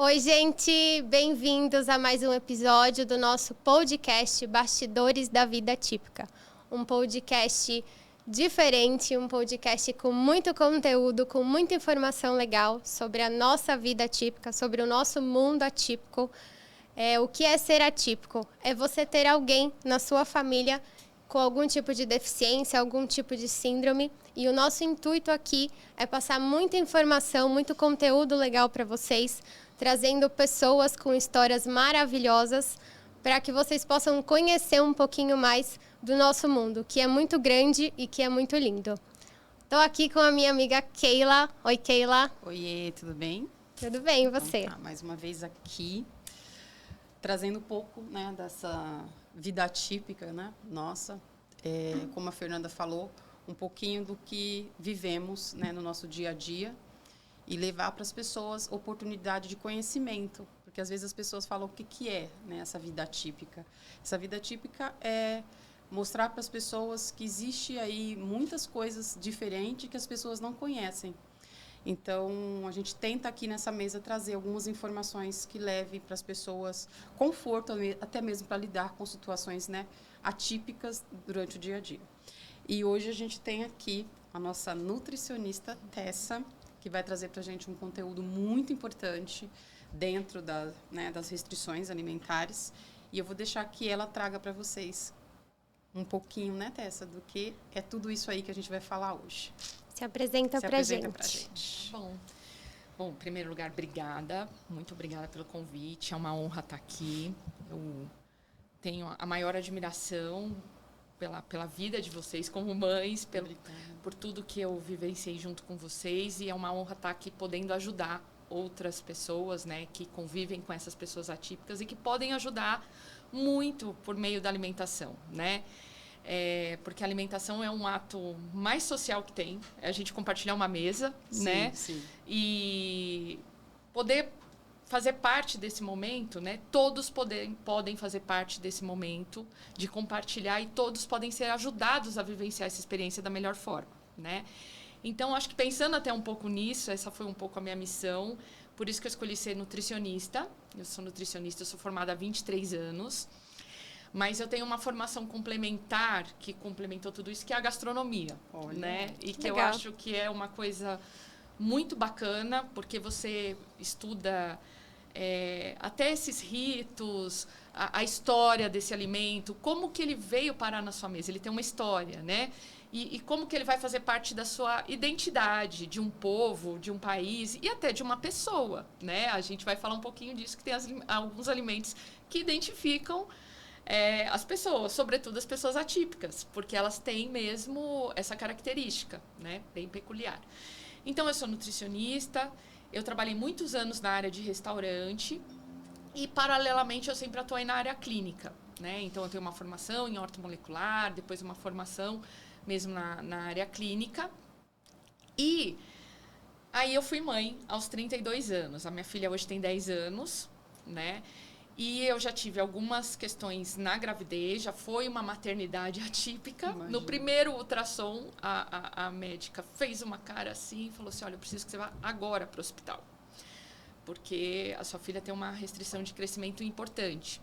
Oi, gente! Bem-vindos a mais um episódio do nosso podcast Bastidores da Vida Atípica. Um podcast diferente, um podcast com muito conteúdo, com muita informação legal sobre a nossa vida atípica, sobre o nosso mundo atípico. O que é ser atípico? É você ter alguém na sua família com algum tipo de deficiência, algum tipo de síndrome. E o nosso intuito aqui é passar muita informação, muito conteúdo legal para vocês, trazendo pessoas com histórias maravilhosas para que vocês possam conhecer um pouquinho mais do nosso mundo, que é muito grande e que é muito lindo. Estou aqui com a minha amiga Keila. Oi, Keila. Oiê, tudo bem? Tudo bem, e você? Então, mais uma vez aqui, trazendo um pouco, né, dessa vida atípica, né, nossa. Como a Fernanda falou, um pouquinho do que vivemos, né, no nosso dia a dia e levar para as pessoas oportunidade de conhecimento, porque às vezes as pessoas falam o que é, né, essa vida atípica. Essa vida atípica é mostrar para as pessoas que existe aí muitas coisas diferentes que as pessoas não conhecem. Então, a gente tenta aqui nessa mesa trazer algumas informações que levem para as pessoas conforto, até mesmo para lidar com situações, né, atípicas durante o dia a dia. E hoje a gente tem aqui a nossa nutricionista Tessa, que vai trazer para a gente um conteúdo muito importante dentro das restrições alimentares. E eu vou deixar que ela traga para vocês um pouquinho, né, Tessa, do que é tudo isso aí que a gente vai falar hoje. Se apresenta pra gente. Bom, em primeiro lugar, obrigada. Muito obrigada pelo convite. É uma honra estar aqui. Eu tenho a maior admiração pela vida de vocês como mães, por tudo que eu vivenciei junto com vocês. E é uma honra estar aqui podendo ajudar outras pessoas, né, que convivem com essas pessoas atípicas e que podem ajudar muito por meio da alimentação, né? Porque a alimentação é um ato mais social que tem. É a gente compartilhar uma mesa, sim, né? Sim. E poder fazer parte desse momento, né? Todos podem fazer parte desse momento de compartilhar e todos podem ser ajudados a vivenciar essa experiência da melhor forma, né? Então, acho que pensando até um pouco nisso, essa foi um pouco a minha missão. Por isso que eu escolhi ser nutricionista. Eu sou nutricionista, eu sou formada há 23 anos. Mas eu tenho uma formação complementar que complementou tudo isso, que é a gastronomia. Olha, né? E que legal. eu acho que é uma coisa muito bacana, porque você estuda até esses ritos, a história desse alimento, como que ele veio parar na sua mesa. Ele tem uma história, né? E como que ele vai fazer parte da sua identidade, de um povo, de um país e até de uma pessoa, né? A gente vai falar um pouquinho disso, que tem alguns alimentos que identificam as pessoas, sobretudo as pessoas atípicas, porque elas têm mesmo essa característica, né, bem peculiar. Então, eu sou nutricionista, eu trabalhei muitos anos na área de restaurante e, paralelamente, eu sempre atuei na área clínica, né? Então, eu tenho uma formação em ortomolecular, depois uma formação mesmo na área clínica. E aí eu fui mãe aos 32 anos. A minha filha hoje tem 10 anos, né? E eu já tive algumas questões na gravidez, já foi uma maternidade atípica. Imagina. No primeiro ultrassom, a médica fez uma cara assim e falou assim, olha, eu preciso que você vá agora para o hospital, porque a sua filha tem uma restrição de crescimento importante.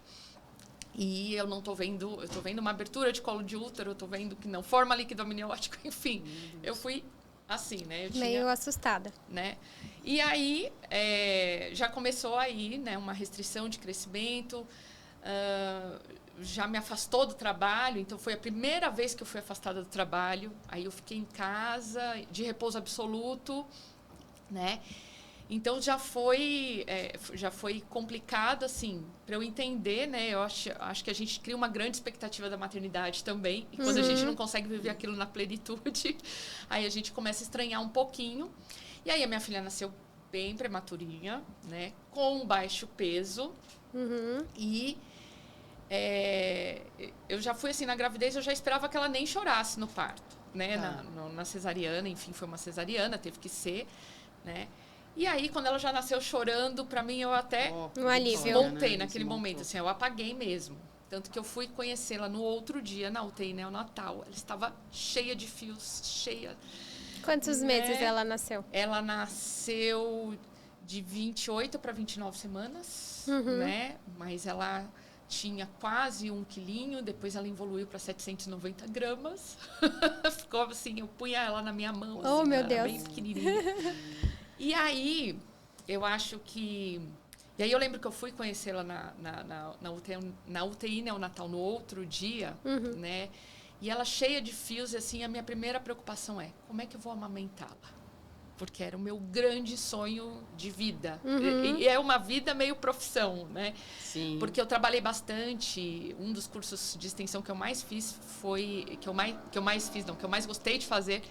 E eu não estou vendo, eu estou vendo uma abertura de colo de útero, eu estou vendo que não forma líquido amniótico, enfim. Eu fui assim, né? Meio assustada. Né? E aí, já começou aí, né, uma restrição de crescimento, já me afastou do trabalho, então foi a primeira vez que eu fui afastada do trabalho. Aí eu fiquei em casa, de repouso absoluto, né? Então, já foi complicado, assim, para eu entender, né? Eu acho que a gente cria uma grande expectativa da maternidade também. E quando a gente não consegue viver aquilo na plenitude, aí a gente começa a estranhar um pouquinho. E aí, a minha filha nasceu bem prematurinha, né? Com baixo peso. E eu já fui, assim, na gravidez, eu já esperava que ela nem chorasse no parto, né? Na cesariana, enfim, foi uma cesariana, teve que ser, né? E aí, quando ela já nasceu chorando, para mim, eu até um alívio, desmontei naquele momento. Assim, eu apaguei mesmo. Tanto que eu fui conhecê-la no outro dia, na UTI neonatal. Ela estava cheia de fios, cheia. Quantos meses ela nasceu? Ela nasceu de 28 para 29 semanas, né? Mas ela tinha quase 1 quilinho, depois ela evoluiu para 790 gramas. Ficou assim, eu punha ela na minha mão, assim, Oh, meu ela Deus. era bem pequenininha. E aí, eu acho que... E aí eu lembro que eu fui conhecê-la na UTI neonatal no outro dia, né? E ela cheia de fios, e assim, a minha primeira preocupação é, como é que eu vou amamentá-la? Porque era o meu grande sonho de vida. E é uma vida meio profissão, né? Sim. Porque eu trabalhei bastante. Um dos cursos de extensão que eu mais fiz foi... Que eu mais gostei de fazer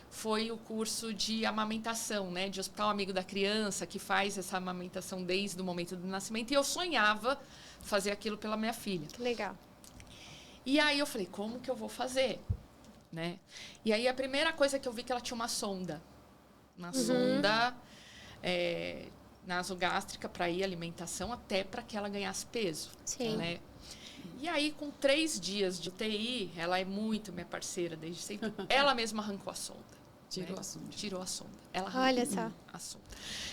foi o curso de amamentação, né? De Hospital Amigo da Criança, que faz essa amamentação desde o momento do nascimento. E eu sonhava fazer aquilo pela minha filha. Que legal. E aí eu falei, como que eu vou fazer? Né? E aí a primeira coisa que eu vi que ela tinha uma sonda. Uma sonda nasogástrica para ir alimentação, até para que ela ganhasse peso. Sim. Né? E aí, com 3 dias de UTI, ela é muito minha parceira desde sempre. Ela mesma arrancou a sonda. Tirou né? a sonda. Tirou a sonda. Ela arrancou Olha só. a sonda.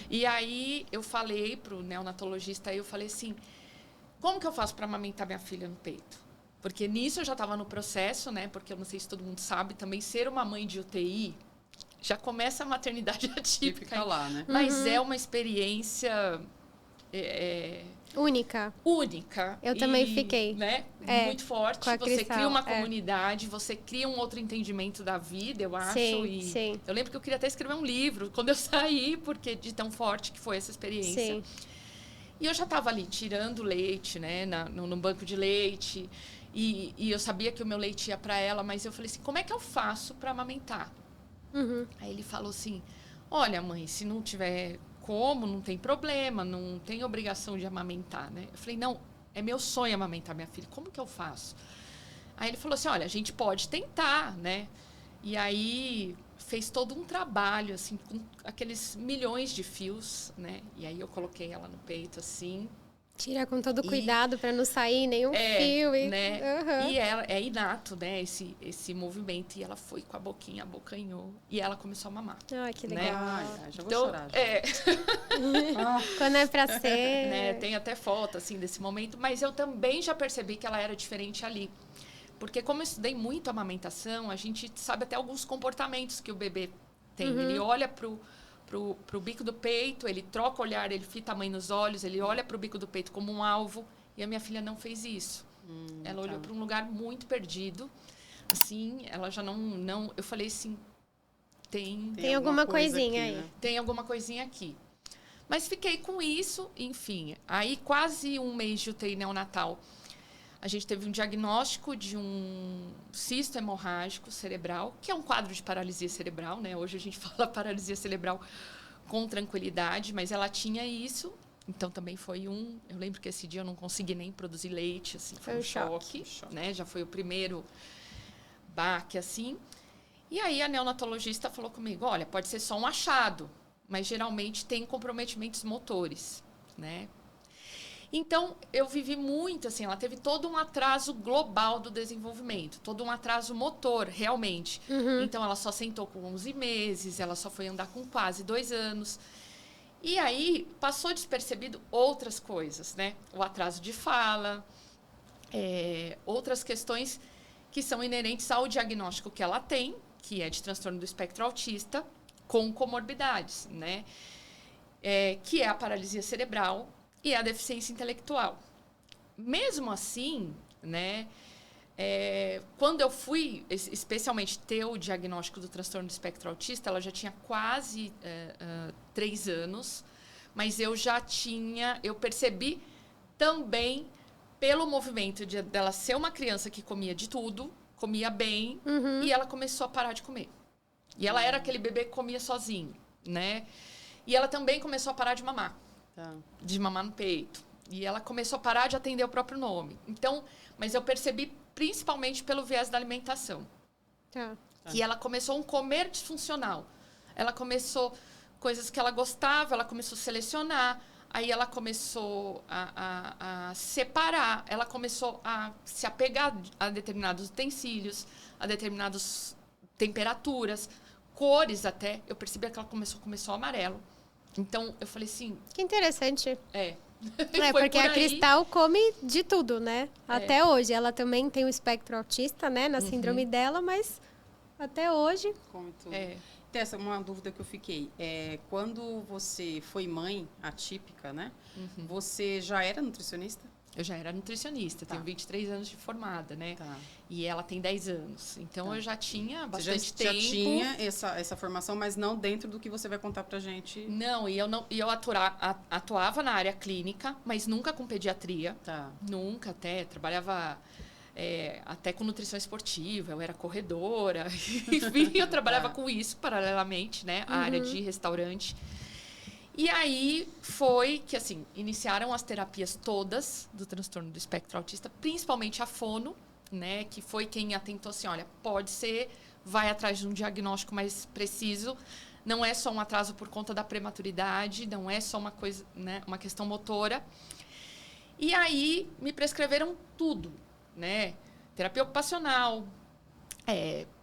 E aí, eu falei pro neonatologista, eu falei assim, como que eu faço para amamentar minha filha no peito? Porque nisso eu já estava no processo, né? Porque eu não sei se todo mundo sabe, também ser uma mãe de UTI já começa a maternidade atípica. Fica lá, né? Mas é uma experiência Única. única. Eu também fiquei. Né? Muito forte. com a Você Cristal, cria uma comunidade, você cria um outro entendimento da vida, eu acho. Sim. Eu lembro que eu queria até escrever um livro quando eu saí, porque de tão forte que foi essa experiência. Sim. E eu já estava ali tirando leite, né, no banco de leite. E eu sabia que o meu leite ia para ela, mas eu falei assim, como é que eu faço para amamentar? Aí ele falou assim, olha, mãe, se não tiver como, não tem problema, não tem obrigação de amamentar, né? Eu falei, não, é meu sonho amamentar minha filha, como que eu faço? Aí ele falou assim, olha, a gente pode tentar, né? E aí fez todo um trabalho, assim, com aqueles milhões de fios, né? E aí eu coloquei ela no peito, assim. Tira com todo cuidado para não sair nenhum fio. Né? E ela, é inato, né? Esse movimento. E ela foi com a boquinha, abocanhou. E ela começou a mamar. Ai, que né? legal. Ai, já vou chorar. Quando é para ser... né? Tem até foto, assim, desse momento. Mas eu também já percebi que ela era diferente ali. Porque como eu estudei muito a amamentação, a gente sabe até alguns comportamentos que o bebê tem. Ele olha pro bico do peito, ele troca o olhar, ele fita a mãe nos olhos, ele olha pro bico do peito como um alvo. E a minha filha não fez isso. Ela olhou para um lugar muito perdido. Assim, ela já não... Eu falei assim, tem alguma coisinha aqui, aí. né? Tem alguma coisinha aqui. Mas fiquei com isso, enfim. Aí, quase 1 mês de UTI neonatal, a gente teve um diagnóstico de um cisto hemorrágico cerebral, que é um quadro de paralisia cerebral, né? Hoje a gente fala paralisia cerebral com tranquilidade, mas ela tinha isso. Então, também foi Eu lembro que esse dia eu não consegui nem produzir leite, assim, foi um choque, né? Já foi o primeiro baque, assim. E aí, a neonatologista falou comigo, olha, pode ser só um achado, mas geralmente tem comprometimentos motores, né? Então, eu vivi muito, assim, ela teve todo um atraso global do desenvolvimento, todo um atraso motor, realmente. Então, ela só sentou com 11 meses, ela só foi andar com quase 2 anos. E aí, passou despercebido outras coisas, né? O atraso de fala, outras questões que são inerentes ao diagnóstico que ela tem, que é de transtorno do espectro autista, com comorbidades, né? Que é a paralisia cerebral e a deficiência intelectual. Mesmo assim, né, quando eu fui, especialmente, ter o diagnóstico do transtorno do espectro autista, ela já tinha quase 3 anos, mas eu percebi também pelo movimento dela ser uma criança que comia de tudo, comia bem, e ela começou a parar de comer. E ela era aquele bebê que comia sozinho, né? E ela também começou a parar de mamar. De mamar no peito. E ela começou a parar de atender o próprio nome. Então, mas eu percebi principalmente pelo viés da alimentação. Que ela começou um comer disfuncional. Ela começou coisas que ela gostava, ela começou a selecionar, aí ela começou a separar, ela começou a se apegar a determinados utensílios, a determinadas temperaturas, cores até. Eu percebi que ela começou amarelo. Então, eu falei assim... Que interessante. Foi Porque por a aí. Cristal come de tudo, né? Até hoje. Ela também tem o espectro autista, né? Na síndrome dela, mas até hoje... Come tudo. Tem uma dúvida que eu fiquei. Quando você foi mãe atípica, né? Você já era nutricionista? Eu já era nutricionista, tenho 23 anos de formada, né? Tá. E ela tem 10 anos. Então, eu já tinha Você bastante já tempo. tinha essa formação, mas não dentro do que você vai contar pra gente. Não, eu atuava na área clínica, mas nunca com pediatria. Tá. Nunca, trabalhava até com nutrição esportiva, eu era corredora. Enfim, eu trabalhava com isso paralelamente, né? A área de restaurante. E aí foi que, assim, iniciaram as terapias todas do transtorno do espectro autista, principalmente a fono, né? Que foi quem atentou assim, olha, pode ser, vai atrás de um diagnóstico mais preciso. Não é só um atraso por conta da prematuridade, não é só uma coisa, né? Uma questão motora. E aí me prescreveram tudo, né? Terapia ocupacional,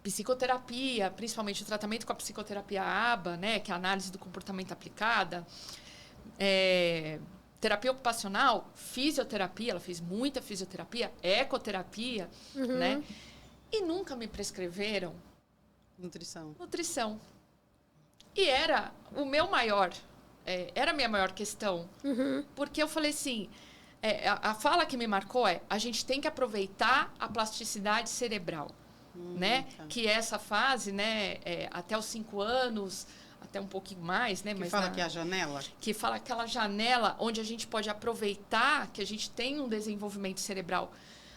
psicoterapia, principalmente o tratamento com a psicoterapia ABA, né, que é a análise do comportamento aplicada, terapia ocupacional, fisioterapia, ela fez muita fisioterapia, ecoterapia, né? E nunca me prescreveram nutrição. E era o meu maior, era a minha maior questão, porque eu falei assim, a fala que me marcou a gente tem que aproveitar a plasticidade cerebral. Né? Tá. Que é essa fase, né? Até os 5 anos, até um pouquinho mais, né? Que fala que é a janela? Que fala aquela janela onde a gente pode aproveitar que a gente tem um desenvolvimento cerebral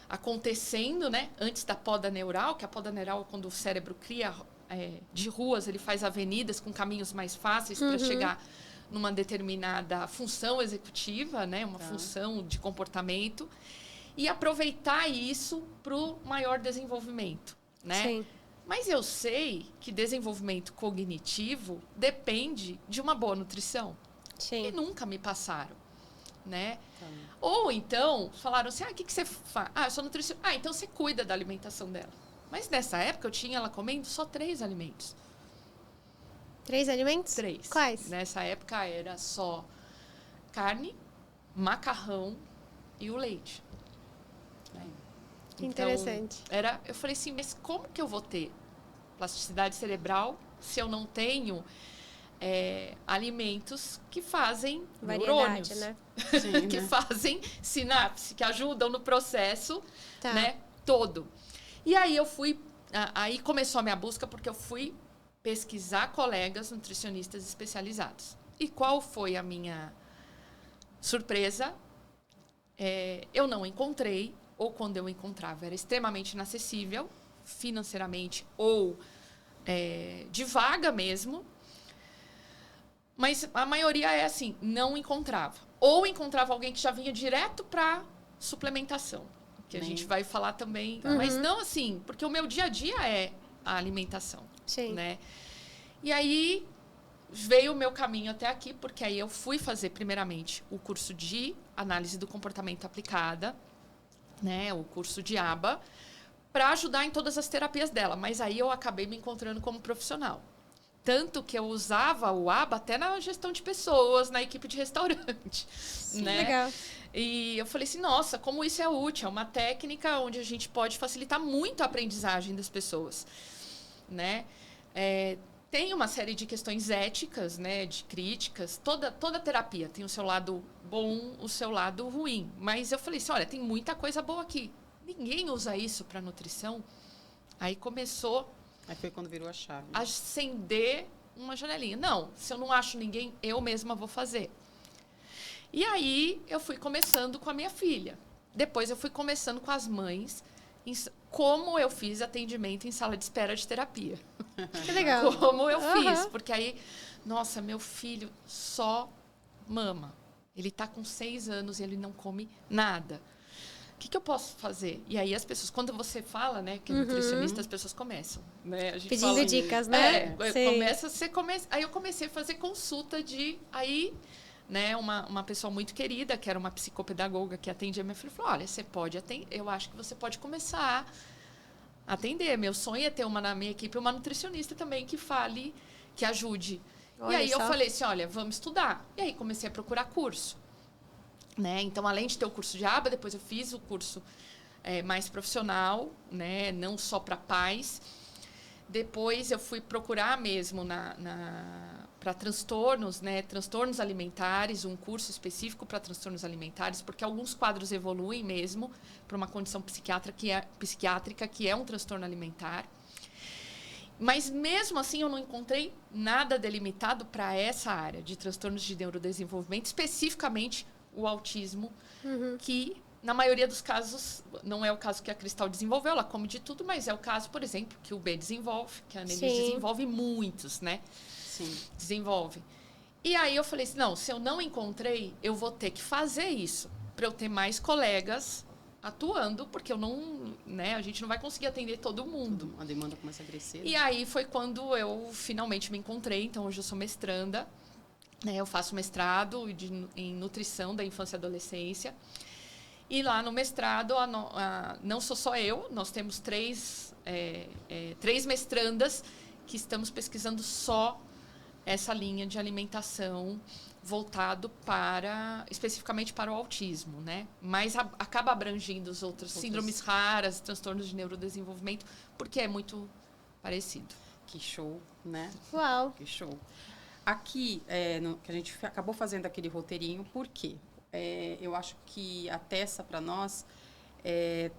acontecendo, né? Antes da poda neural, que a poda neural, quando o cérebro cria de ruas, ele faz avenidas com caminhos mais fáceis para chegar numa determinada função executiva, né? Uma função de comportamento. E aproveitar isso para o maior desenvolvimento. Né? Sim. Mas eu sei que desenvolvimento cognitivo depende de uma boa nutrição. Sim. E nunca me passaram, né? Ou então, falaram assim, o que você faz? Eu sou nutricionista. Então você cuida da alimentação dela. Mas nessa época eu tinha ela comendo só 3 alimentos. 3 alimentos? 3. Quais? Nessa época era só carne, macarrão e o leite. Que interessante. Eu falei assim, mas como que eu vou ter plasticidade cerebral se eu não tenho alimentos que fazem neurônios, né? Sim, que fazem sinapse, que ajudam no processo, né, todo. E aí aí começou a minha busca porque eu fui pesquisar colegas nutricionistas especializados. E qual foi a minha surpresa? Eu não encontrei, ou quando eu encontrava era extremamente inacessível, financeiramente ou de vaga mesmo. Mas a maioria assim, não encontrava. Ou encontrava alguém que já vinha direto para suplementação, que a gente vai falar também. Mas não assim, porque o meu dia a dia é a alimentação. Sim. Né? E aí veio o meu caminho até aqui, porque aí eu fui fazer primeiramente o curso de análise do comportamento aplicada, né, o curso de ABA, para ajudar em todas as terapias dela. Mas aí eu acabei me encontrando como profissional. Tanto que eu usava o ABA até na gestão de pessoas, na equipe de restaurante. Sim, né? legal. E eu falei assim, nossa, como isso é útil. É uma técnica onde a gente pode facilitar muito a aprendizagem das pessoas. Né? Tem uma série de questões éticas, né, de críticas. Toda terapia tem o seu lado bom, o seu lado ruim. Mas eu falei assim, olha, tem muita coisa boa aqui. Ninguém usa isso para nutrição. Aí começou... Aí foi quando virou a chave. Acender uma janelinha. Não, se eu não acho ninguém, eu mesma vou fazer. E aí eu fui começando com a minha filha. Depois eu fui começando com as mães, como eu fiz atendimento em sala de espera de terapia. Que legal. Como eu fiz. Porque aí, nossa, meu filho só mama. Ele está com 6 anos e ele não come nada. O que eu posso fazer? E aí as pessoas, quando você fala, né, que é nutricionista, as pessoas começam, né? A gente pedindo fala, dicas, né? Aí eu comecei a fazer consulta né, uma pessoa muito querida, que era uma psicopedagoga que atendia minha filha, falou, olha, você pode atender, eu acho que você pode começar a atender. Meu sonho é ter na minha equipe uma nutricionista também que fale, que ajude. E aí eu falei assim, olha, vamos estudar. E aí comecei a procurar curso. Né? Então, além de ter o curso de aba, depois eu fiz o curso mais profissional, né? Não só para pais. Depois eu fui procurar mesmo para transtornos, né? Transtornos alimentares, um curso específico para transtornos alimentares, porque alguns quadros evoluem mesmo para uma condição psiquiátrica, que é um transtorno alimentar. Mas, mesmo assim, eu não encontrei nada delimitado para essa área de transtornos de neurodesenvolvimento, especificamente o autismo, que, na maioria dos casos, não é o caso que a Cristal desenvolveu, ela come de tudo, mas é o caso, por exemplo, que o B desenvolve, que a Annelise desenvolve, muitos, né? Sim. Desenvolve. E aí eu falei assim, não, se eu não encontrei, eu vou ter que fazer isso, para eu ter mais colegas atuando, porque eu não, né, a gente não vai conseguir atender todo mundo. A demanda começa a crescer. E aí foi quando eu finalmente me encontrei. Então, hoje eu sou mestranda, né, eu faço mestrado em nutrição da infância e adolescência. E lá no mestrado, não sou só eu, nós temos três mestrandas que estamos pesquisando só essa linha de alimentação voltado especificamente para o autismo, né? Mas acaba abrangindo os outros síndromes raras, transtornos de neurodesenvolvimento, porque é muito parecido. Que show, né? Uau! Que show. Aqui, que a gente acabou fazendo aquele roteirinho, por quê? Eu acho que a Tessa, para nós,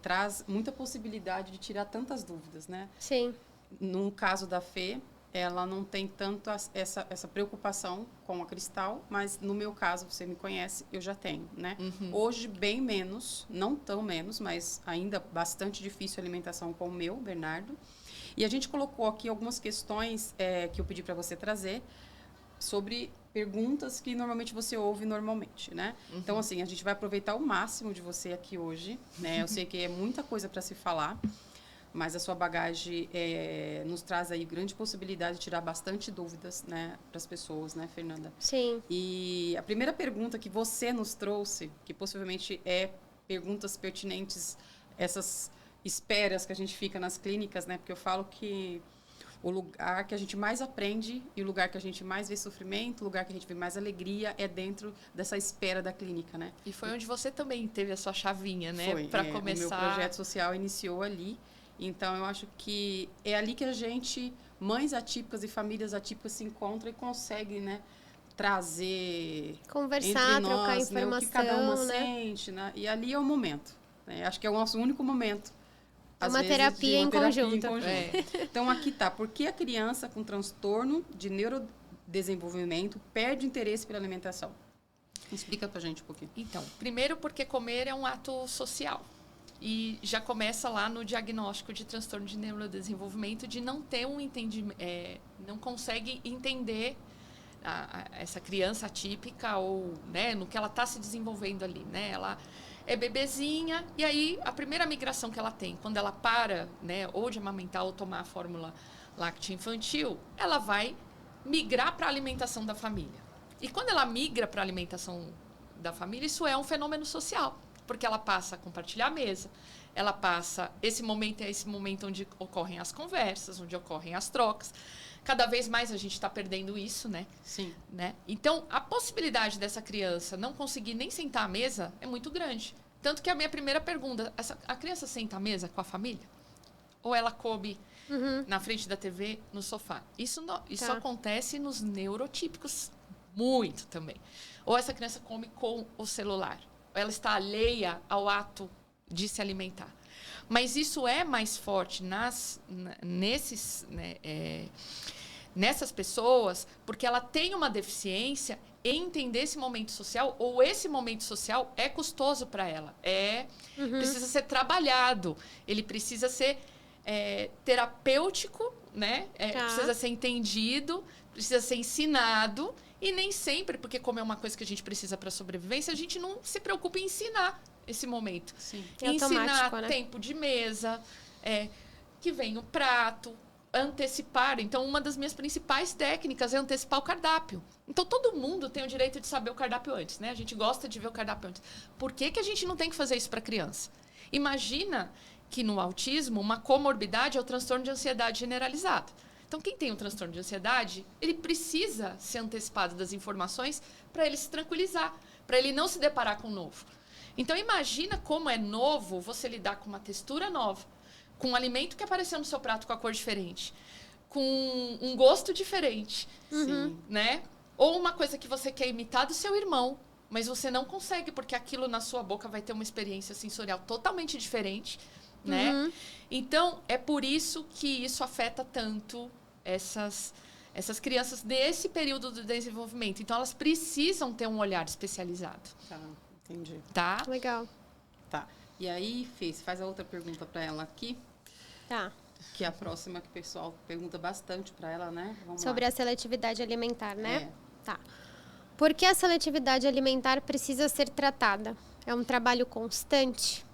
traz muita possibilidade de tirar tantas dúvidas, né? Sim. No caso da Fê, ela não tem tanto essa preocupação com a Cristal, mas no meu caso, você me conhece, eu já tenho, né? Hoje, bem menos, não tão menos, mas ainda bastante difícil a alimentação com o meu, Bernardo. E a gente colocou aqui algumas questões que eu pedi para você trazer sobre perguntas que normalmente você ouve normalmente, né? Então, assim, a gente vai aproveitar o máximo de você aqui hoje, né? Eu sei que é muita coisa para se falar, mas a sua bagagem nos traz aí grande possibilidade de tirar bastante dúvidas, né, para as pessoas, né, Fernanda? Sim. E a primeira pergunta que você nos trouxe, que possivelmente perguntas pertinentes, essas esperas que a gente fica nas clínicas, né? Porque eu falo que o lugar que a gente mais aprende e o lugar que a gente mais vê sofrimento, o lugar que a gente vê mais alegria é dentro dessa espera da clínica, né? E foi onde você também teve a sua chavinha, né? Foi, para começar. O meu projeto social iniciou ali. Então, eu acho que é ali que a gente, mães atípicas e famílias atípicas, se encontram e conseguem, né, trazer... Conversar, entre nós, trocar informação, né, o que cada uma né? sente, né? E ali é o momento. Né? Acho que é o nosso único momento. Uma terapia em conjunto. Então, aqui tá. Por que a criança com transtorno de neurodesenvolvimento perde interesse pela alimentação? Explica pra gente um pouquinho. Então, primeiro porque comer é um ato social. E já começa lá no diagnóstico de transtorno de neurodesenvolvimento de não ter um entendimento, não consegue entender essa criança atípica ou, né, no que ela está se desenvolvendo ali, né? Ela é bebezinha e aí a primeira migração que ela tem, quando ela para, né, ou de amamentar ou tomar a fórmula láctea infantil, ela vai migrar para a alimentação da família. E quando ela migra para a alimentação da família, isso é um fenômeno social. Porque ela passa a compartilhar a mesa, ela passa... Esse momento é esse momento onde ocorrem as conversas, onde ocorrem as trocas. Cada vez mais a gente está perdendo isso, né? Sim. Né? Então, a possibilidade dessa criança não conseguir nem sentar à mesa é muito grande. Tanto que a minha primeira pergunta, a criança senta à mesa com a família? Ou ela come na frente da TV, no sofá? Isso acontece nos neurotípicos muito também. Ou essa criança come com o celular. Ela está alheia ao ato de se alimentar. Mas isso é mais forte nessas pessoas porque ela tem uma deficiência em entender esse momento social, ou esse momento social é custoso para ela. Precisa ser trabalhado, ele precisa ser terapêutico, né? Precisa ser entendido, precisa ser ensinado. E nem sempre, porque como é uma coisa que a gente precisa para a sobrevivência, a gente não se preocupa em ensinar esse momento. Sim. Ensinar né? tempo de mesa, que vem o prato, antecipar. Então, uma das minhas principais técnicas é antecipar o cardápio. Então, todo mundo tem o direito de saber o cardápio antes, né? A gente gosta de ver o cardápio antes. Por que a gente não tem que fazer isso para a criança? Imagina que no autismo, uma comorbidade é o transtorno de ansiedade generalizada. Então, quem tem um transtorno de ansiedade, ele precisa ser antecipado das informações para ele se tranquilizar, para ele não se deparar com o novo. Então, imagina como é novo você lidar com uma textura nova, com um alimento que apareceu no seu prato com a cor diferente, com um gosto diferente, né? Ou uma coisa que você quer imitar do seu irmão, mas você não consegue, porque aquilo na sua boca vai ter uma experiência sensorial totalmente diferente, né? Então, é por isso que isso afeta tanto essas crianças nesse período do desenvolvimento. Então, elas precisam ter um olhar especializado. Tá, entendi. Tá? Legal. Tá. E aí, Fê, você faz a outra pergunta para ela aqui, Tá. que é a próxima que o pessoal pergunta bastante para ela, né? Vamos Sobre lá. a seletividade alimentar, né? É. Tá. Por que a seletividade alimentar precisa ser tratada? É um trabalho constante?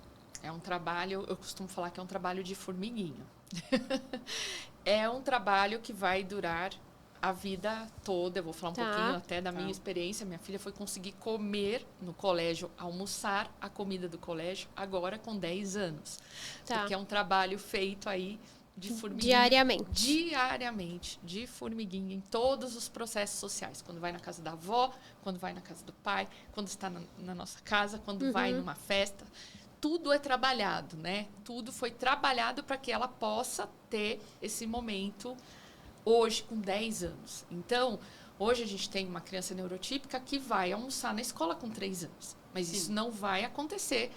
É um trabalho, eu costumo falar que é um trabalho de formiguinha. É um trabalho que vai durar a vida toda. Eu vou falar um pouquinho até da minha experiência. Minha filha foi conseguir comer no colégio, almoçar a comida do colégio, agora com 10 anos. Porque é um trabalho feito aí de formiguinha. Diariamente, de formiguinha, em todos os processos sociais. Quando vai na casa da avó, quando vai na casa do pai, quando está na nossa casa, quando vai numa festa. Tudo é trabalhado, né? Tudo foi trabalhado para que ela possa ter esse momento hoje, com 10 anos. Então, hoje a gente tem uma criança neurotípica que vai almoçar na escola com 3 anos. Mas isso não vai acontecer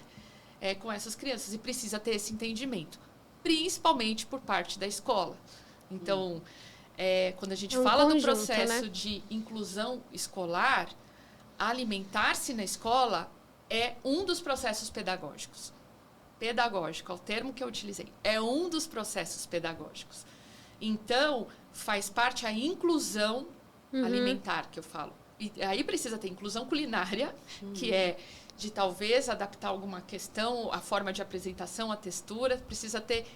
com essas crianças. E precisa ter esse entendimento, principalmente por parte da escola. Então, quando a gente fala do processo, né, de inclusão escolar, alimentar-se na escola é um dos processos pedagógicos. Pedagógico é o termo que eu utilizei. É um dos processos pedagógicos. Então, faz parte a inclusão alimentar, que eu falo. E aí precisa ter inclusão culinária, que é de talvez adaptar alguma questão, a forma de apresentação, a textura. Precisa ter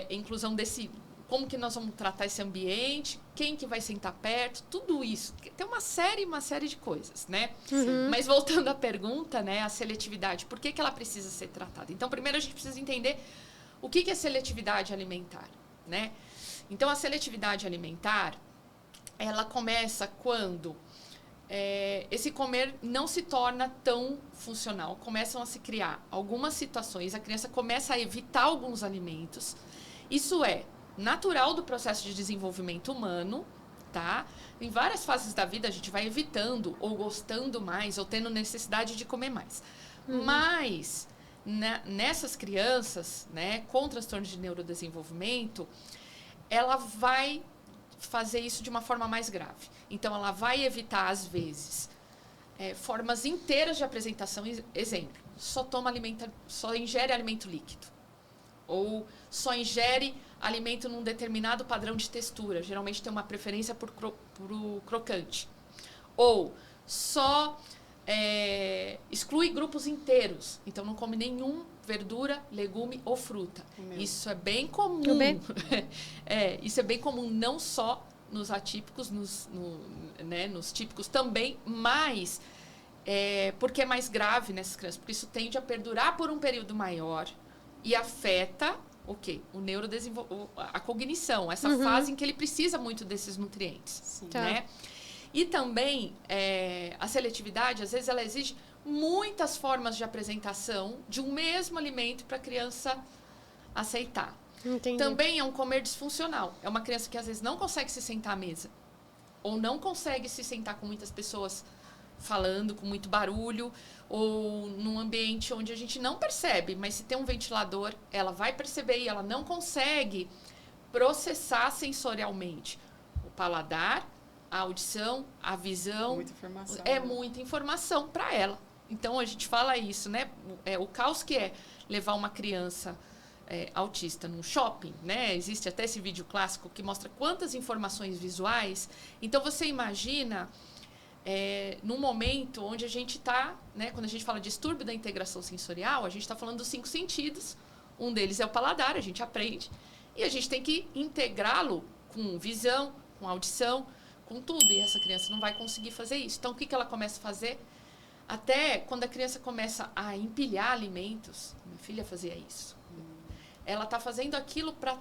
inclusão desse... Como que nós vamos tratar esse ambiente, quem que vai sentar perto, tudo isso. Tem uma série de coisas, né? Mas voltando à pergunta, né, a seletividade, por que ela precisa ser tratada? Então, primeiro a gente precisa entender o que é seletividade alimentar, né? Então, a seletividade alimentar, ela começa quando esse comer não se torna tão funcional. Começam a se criar algumas situações, a criança começa a evitar alguns alimentos. Isso é natural do processo de desenvolvimento humano, tá? Em várias fases da vida a gente vai evitando ou gostando mais ou tendo necessidade de comer mais. Mas nessas crianças, né, com transtorno de neurodesenvolvimento, ela vai fazer isso de uma forma mais grave. Então ela vai evitar às vezes formas inteiras de apresentação. Exemplo: só ingere alimento líquido, ou só ingere alimento num determinado padrão de textura. Geralmente tem uma preferência por crocante. Ou só exclui grupos inteiros. Então, não come nenhum verdura, legume ou fruta. Isso é bem comum. Isso é bem comum não só nos atípicos, nos típicos também, mas porque é mais grave nessas crianças. Porque isso tende a perdurar por um período maior e afeta o neurodesenvolvimento, a cognição, essa fase em que ele precisa muito desses nutrientes, né? E também a seletividade, às vezes, ela exige muitas formas de apresentação de um mesmo alimento para a criança aceitar. Entendi. Também é um comer disfuncional. É uma criança que às vezes não consegue se sentar à mesa, ou não consegue se sentar com muitas pessoas falando, com muito barulho, ou num ambiente onde a gente não percebe, mas se tem um ventilador, ela vai perceber, e ela não consegue processar sensorialmente o paladar, a audição, a visão. Muita informação. Muita informação para ela. Então, a gente fala isso, né? O caos que é levar uma criança autista num shopping, né? Existe até esse vídeo clássico que mostra quantas informações visuais. Então, você imagina num momento onde a gente está, né, quando a gente fala de distúrbio da integração sensorial, a gente está falando dos 5 sentidos. Um deles é o paladar, a gente aprende. E a gente tem que integrá-lo com visão, com audição, com tudo. E essa criança não vai conseguir fazer isso. Então, o que ela começa a fazer? Até quando a criança começa a empilhar alimentos, minha filha fazia isso. Ela está fazendo aquilo para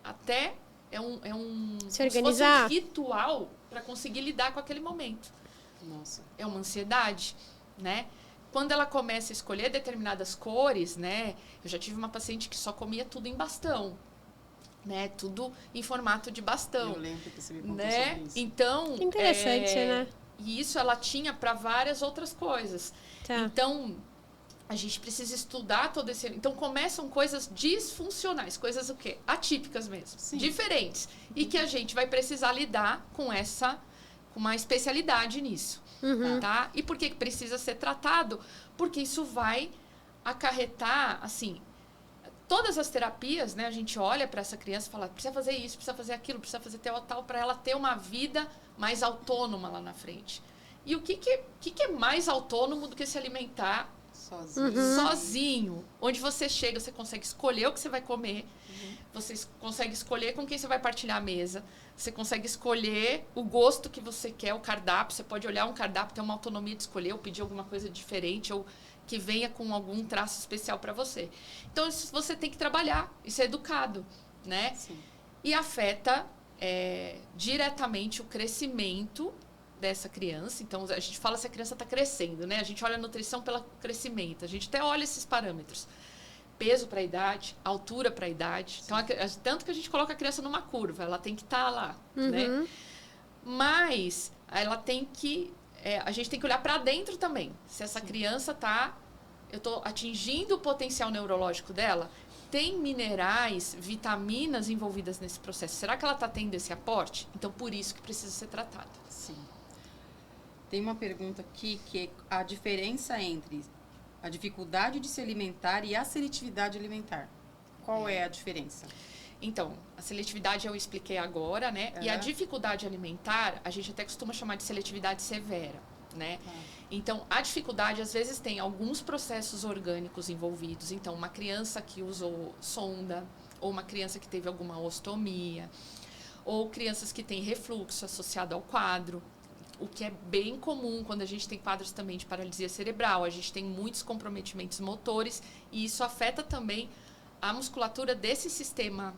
até Se organizar. Um ritual para conseguir lidar com aquele momento. Nossa. É uma ansiedade, né? Quando ela começa a escolher determinadas cores, né? Eu já tive uma paciente que só comia tudo em bastão, né? Tudo em formato de bastão. Eu lembro que você me contou né? sobre isso. Então, Que interessante, né? E isso ela tinha para várias outras coisas. Tá. Então, a gente precisa estudar todo esse... Então, começam coisas disfuncionais, coisas o quê? Atípicas mesmo, Sim. diferentes. E que a gente vai precisar lidar com uma especialidade nisso. Tá? E por que precisa ser tratado? Porque isso vai acarretar, assim... Todas as terapias, né? A gente olha para essa criança e fala, precisa fazer isso, precisa fazer aquilo, precisa fazer tal, para ela ter uma vida mais autônoma lá na frente. E o que é mais autônomo do que se alimentar sozinho? Onde você chega, você consegue escolher o que você vai comer, você consegue escolher com quem você vai partilhar a mesa, você consegue escolher o gosto que você quer, o cardápio, você pode olhar um cardápio, ter uma autonomia de escolher ou pedir alguma coisa diferente ou que venha com algum traço especial para você. Então, isso você tem que trabalhar e ser educado, né? Sim. E afeta diretamente o crescimento dessa criança. Então, a gente fala se a criança está crescendo, né? A gente olha a nutrição pelo crescimento. A gente até olha esses parâmetros. Peso para a idade, altura para a idade. Então, tanto que a gente coloca a criança numa curva, ela tem que estar lá, né? Mas ela tem que... a gente tem que olhar para dentro também. Se essa criança eu estou atingindo o potencial neurológico dela, tem minerais, vitaminas envolvidas nesse processo. Será que ela está tendo esse aporte? Então, por isso que precisa ser tratado. Sim. Tem uma pergunta aqui que é a diferença entre a dificuldade de se alimentar e a seletividade alimentar. Qual é a diferença? Então, a seletividade eu expliquei agora, né? E a dificuldade alimentar, a gente até costuma chamar de seletividade severa, né? Então, a dificuldade, às vezes, tem alguns processos orgânicos envolvidos. Então, uma criança que usou sonda, ou uma criança que teve alguma ostomia, ou crianças que têm refluxo associado ao quadro, o que é bem comum quando a gente tem quadros também de paralisia cerebral. A gente tem muitos comprometimentos motores e isso afeta também a musculatura desse sistema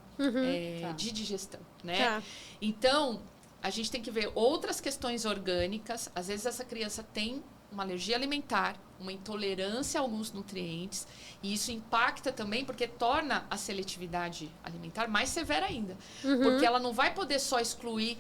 de digestão, né? Tá. Então, a gente tem que ver outras questões orgânicas. Às vezes, essa criança tem uma alergia alimentar, uma intolerância a alguns nutrientes, e isso impacta também porque torna a seletividade alimentar mais severa ainda. Porque ela não vai poder só excluir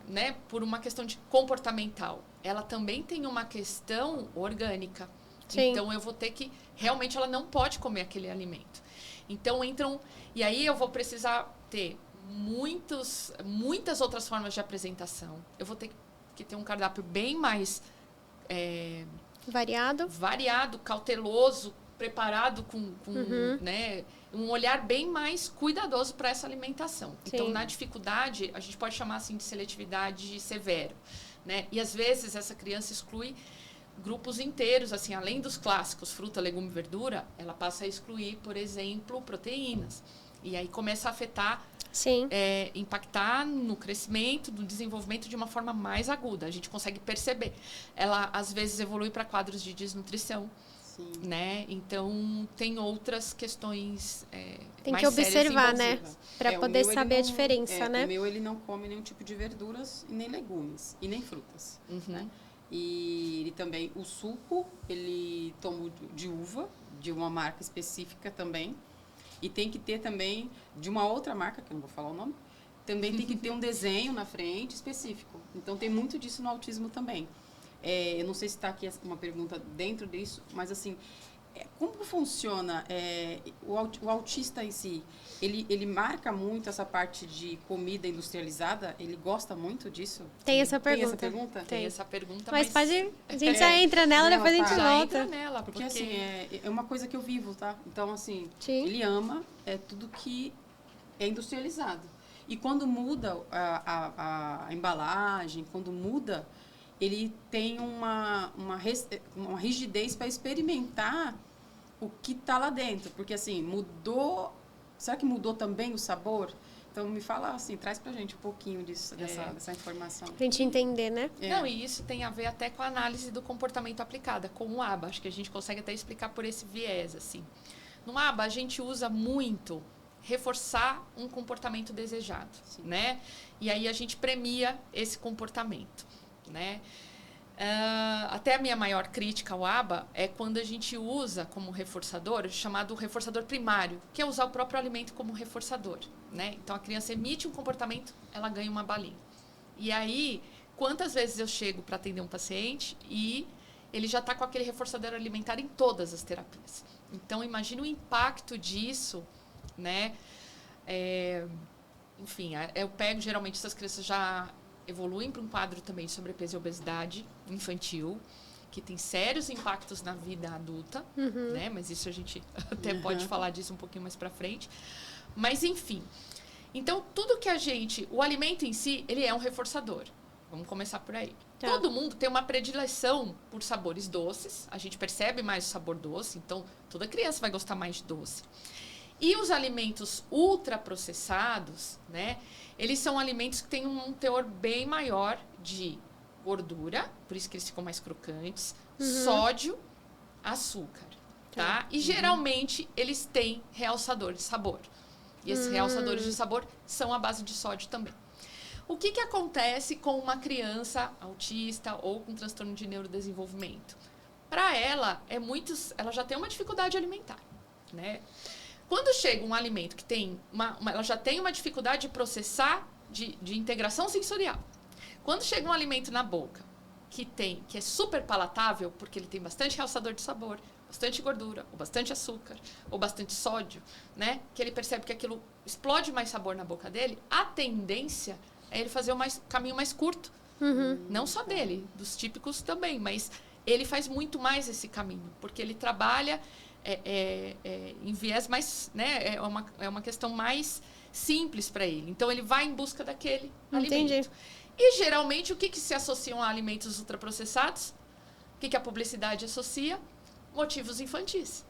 né, por uma questão de comportamental. Ela também tem uma questão orgânica. Sim. Então, eu vou ter que... Realmente, ela não pode comer aquele alimento. Então, entram... E aí, eu vou precisar ter muitas outras formas de apresentação. Eu vou ter que ter um cardápio bem mais... variado, cauteloso, preparado com né, um olhar bem mais cuidadoso para essa alimentação. Sim. Então, na dificuldade, a gente pode chamar assim de seletividade severa, né? E às vezes essa criança exclui grupos inteiros, assim, além dos clássicos, fruta, legume, verdura, ela passa a excluir, por exemplo, proteínas. E aí começa a afetar, impactar no crescimento, no desenvolvimento de uma forma mais aguda. A gente consegue perceber. Ela, às vezes, evolui para quadros de desnutrição. Sim. Né? Então, tem outras questões tem mais que observar, sérias, né? Para poder saber a diferença, né? O meu, ele não come nenhum tipo de verduras, e nem legumes, e nem frutas, né? E ele também, o suco, ele toma de uva, de uma marca específica também. E tem que ter também, de uma outra marca, que eu não vou falar o nome, também tem que ter um desenho na frente específico. Então, tem muito disso no autismo também. Eu não sei se está aqui uma pergunta dentro disso, mas assim, como funciona o autista em si? Ele marca muito essa parte de comida industrializada? Ele gosta muito disso? Tem essa pergunta. Tem essa pergunta? Tem essa pergunta, mas a gente já entra nela, depois a gente volta. Entra nela, porque assim, é uma coisa que eu vivo, tá? Então, assim, Sim. ele ama tudo que é industrializado. E quando muda a embalagem, quando muda... ele tem uma rigidez para experimentar o que está lá dentro. Porque, assim, mudou... Será que mudou também o sabor? Então, me fala, assim, traz pra gente um pouquinho disso, dessa informação. Pra gente entender, né? Não, e isso tem a ver até com a análise do comportamento aplicada, com o ABA. Acho que a gente consegue até explicar por esse viés, assim. No ABA, a gente usa muito reforçar um comportamento desejado, né? E aí a gente premia esse comportamento, né? Até a minha maior crítica ao ABA é quando a gente usa como reforçador, chamado reforçador primário, que é usar o próprio alimento como reforçador, né? Então, a criança emite um comportamento, ela ganha uma balinha. E aí, quantas vezes eu chego para atender um paciente e ele já está com aquele reforçador alimentar em todas as terapias. Então, imagina o impacto disso, né? Enfim, eu pego, geralmente, essas crianças já evoluem para um quadro também de sobrepeso e obesidade infantil, que tem sérios impactos na vida adulta, né? Mas isso a gente até pode falar disso um pouquinho mais para frente. Mas, enfim. Então, tudo que o alimento em si, ele é um reforçador. Vamos começar por aí. Tá. Todo mundo tem uma predileção por sabores doces. A gente percebe mais o sabor doce, então toda criança vai gostar mais de doce. E os alimentos ultraprocessados, né? Eles são alimentos que têm um teor bem maior de gordura, por isso que eles ficam mais crocantes, sódio, açúcar, tá? E geralmente eles têm realçador de sabor. E esses realçadores de sabor são à base de sódio também. O que acontece com uma criança autista ou com transtorno de neurodesenvolvimento? Para ela, ela já tem uma dificuldade alimentar, né? Quando chega um alimento que tem ela já tem uma dificuldade de processar, de integração sensorial. Quando chega um alimento na boca que é super palatável, porque ele tem bastante realçador de sabor, bastante gordura, ou bastante açúcar, ou bastante sódio, né? Que ele percebe que aquilo explode mais sabor na boca dele, a tendência é ele fazer caminho mais curto. Não só dele, dos típicos também, mas ele faz muito mais esse caminho, porque ele trabalha em viés mais, né? É uma questão mais simples para ele. Então, ele vai em busca daquele alimento. E, geralmente, o que se associam a alimentos ultraprocessados? O que a publicidade associa? Motivos infantis.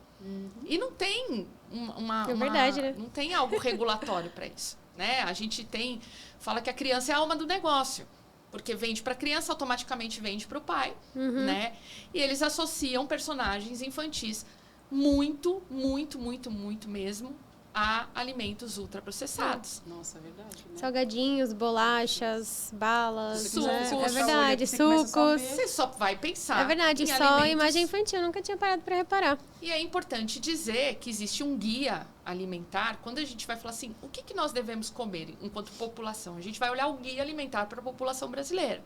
E não tem verdade, né? Não tem algo regulatório para isso, né? A gente fala que a criança é a alma do negócio, porque vende para a criança, automaticamente vende para o pai, né? E eles associam personagens infantis muito, muito, muito, muito mesmo a alimentos ultraprocessados. Nossa, é verdade, né? Salgadinhos, bolachas, balas, sucos. Né? É verdade, sucos. Você só vai pensar. É verdade, só alimentos. imagem infantil, eu nunca tinha parado para reparar. E é importante dizer que existe um guia alimentar. Quando a gente vai falar assim, o que nós devemos comer enquanto população? A gente vai olhar o guia alimentar para a população brasileira.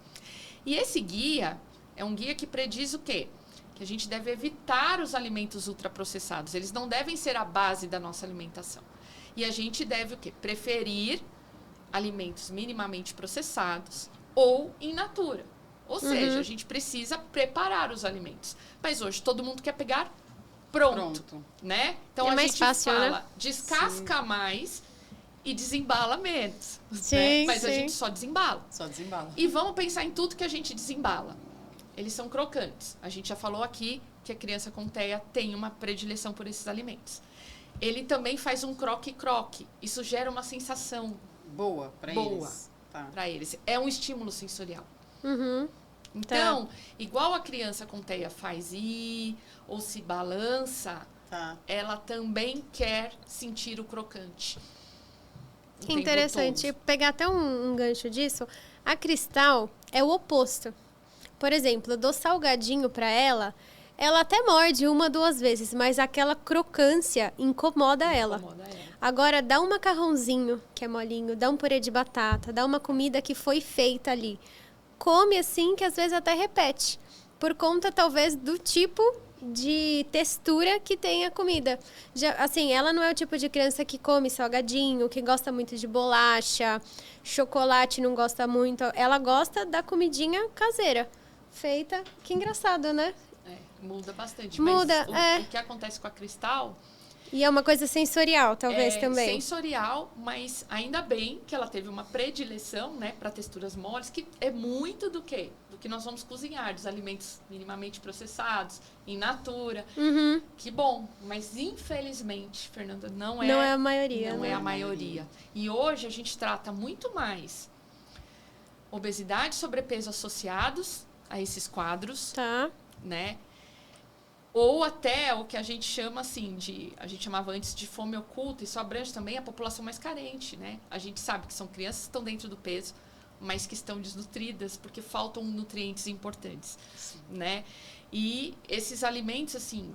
E esse guia é um guia que prediz o quê? Que a gente deve evitar os alimentos ultraprocessados. Eles não devem ser a base da nossa alimentação. E a gente deve o quê? Preferir alimentos minimamente processados ou in natura. Ou seja, a gente precisa preparar os alimentos. Mas hoje todo mundo quer pegar pronto. Né? Então, é a mais gente fácil, fala, né? descasca mais e desembala menos. Sim, né? Mas sim. a gente só desembala. Só desembala. E vamos pensar em tudo que a gente desembala. Eles são crocantes. A gente já falou aqui que a criança com TEA tem uma predileção por esses alimentos. Ele também faz um croque-croque. Isso gera uma sensação boa para eles. Para eles. É um estímulo sensorial. Tá. Então, igual a criança com TEA faz ou se balança, ela também quer sentir o crocante. Que interessante. Pegar até um gancho disso, a Cristal é o oposto. Por exemplo, eu dou salgadinho para ela até morde 1, 2 vezes, mas aquela crocância incomoda ela. Agora, dá um macarrãozinho, que é molinho, dá um purê de batata, dá uma comida que foi feita ali. Come assim, que às vezes até repete, por conta talvez do tipo de textura que tem a comida. Assim, ela não é o tipo de criança que come salgadinho, que gosta muito de bolacha, chocolate não gosta muito. Ela gosta da comidinha caseira. Feita, que engraçado, né? Muda bastante. Muda, mas o que acontece com a Cristal... E é uma coisa sensorial, talvez, também. Sensorial, mas ainda bem que ela teve uma predileção, né, para texturas moles, que é muito do quê? Do que nós vamos cozinhar, dos alimentos minimamente processados, in natura. Que bom, mas infelizmente, Fernanda, não é a maioria. Não é a maioria. E hoje a gente trata muito mais obesidade e sobrepeso associados a esses quadros, Tá. né? ou até o que a gente chama assim a gente chamava antes de fome oculta, isso abrange também a população mais carente, né? A gente sabe que são crianças que estão dentro do peso, mas que estão desnutridas porque faltam nutrientes importantes, né? E esses alimentos, assim,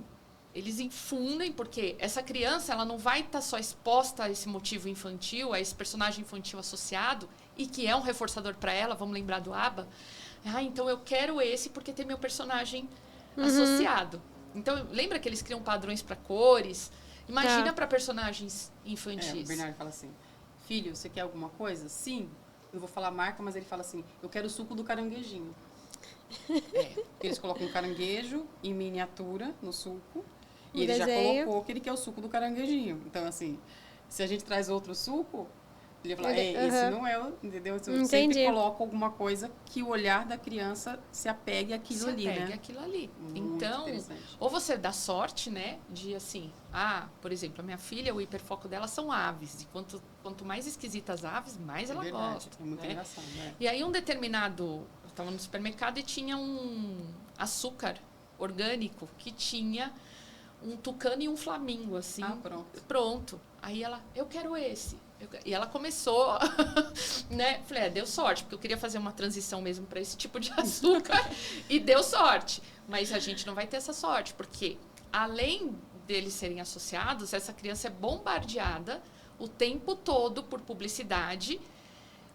eles infundem, porque essa criança ela não vai estar só exposta a esse motivo infantil, a esse personagem infantil associado, e que é um reforçador para ela, vamos lembrar do ABA. Então eu quero esse porque tem meu personagem associado. Então, lembra que eles criam padrões para cores? Imagina para personagens infantis. O Bernardo fala assim, filho, você quer alguma coisa? Sim. Eu vou falar a marca, mas ele fala assim, eu quero o suco do caranguejinho. Eles colocam um caranguejo em miniatura no suco. E ele já colocou que ele quer o suco do caranguejinho. Então, assim, se a gente traz outro suco, ele vai falar, esse não é o... Entendeu? Eu sempre coloco alguma coisa que o olhar da criança se apegue àquilo ali, né? Se apegue àquilo ali. Então, ou você dá sorte, né? De, assim, por exemplo, a minha filha, o hiperfoco dela são aves. E quanto mais esquisitas as aves, mais ela gosta. É muito engraçado, né? E aí, um determinado... Eu estava no supermercado e tinha um açúcar orgânico que tinha um tucano e um flamingo, assim. Pronto. Aí ela, eu quero esse. E ela começou, né? Falei, deu sorte, porque eu queria fazer uma transição mesmo para esse tipo de açúcar. E deu sorte. Mas a gente não vai ter essa sorte, porque além deles serem associados, essa criança é bombardeada o tempo todo por publicidade,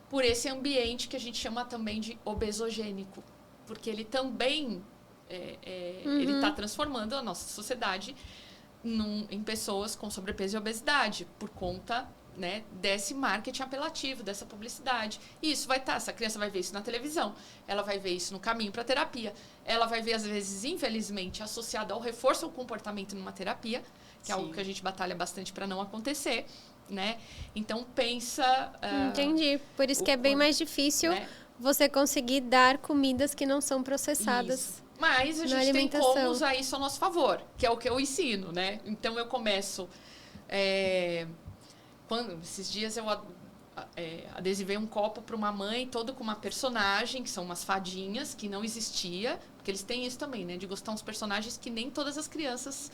por esse ambiente que a gente chama também de obesogênico. Porque ele também... ele está transformando a nossa sociedade em pessoas com sobrepeso e obesidade por conta, né, desse marketing apelativo, dessa publicidade. E isso vai estar, essa criança vai ver isso na televisão, ela vai ver isso no caminho para a terapia, ela vai ver, às vezes, infelizmente, associado ao reforço ao comportamento numa terapia, que é algo que a gente batalha bastante para não acontecer, né? Então, pensa... Entendi. Por isso que é bem mais difícil, né, você conseguir dar comidas que não são processadas. Isso. Mas a gente tem como usar isso a nosso favor, que é o que eu ensino, né? Então, eu começo... esses dias eu adesivei um copo para uma mãe, todo com uma personagem, que são umas fadinhas, que não existia, porque eles têm isso também, né? De gostar uns personagens que nem todas as crianças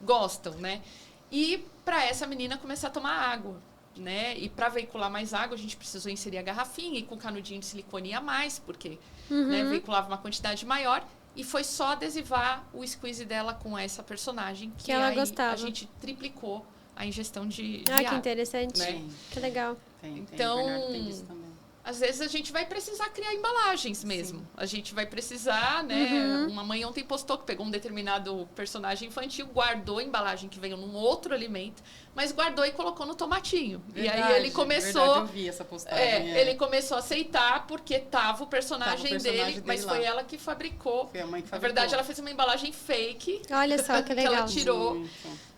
gostam, né? E para essa menina começar a tomar água, né? E para veicular mais água, a gente precisou inserir a garrafinha e com canudinho de silicone a mais, porque né, veiculava uma quantidade maior. E foi só adesivar o squeeze dela com essa personagem que ela aí gostava. A gente triplicou a ingestão de que água, interessante. Né? Que legal. Então, tem isso também. Às vezes a gente vai precisar criar embalagens mesmo. Sim. A gente vai precisar, né? Uma mãe ontem postou que pegou um determinado personagem infantil, guardou a embalagem que veio num outro alimento, mas guardou e colocou no tomatinho. Verdade, e aí ele começou... Verdade, eu vi essa postagem. Ele começou a aceitar porque tava o personagem dele, mas foi ela que fabricou. Foi a mãe que fabricou. Na verdade, ela fez uma embalagem fake. Olha só, que legal. Que ela tirou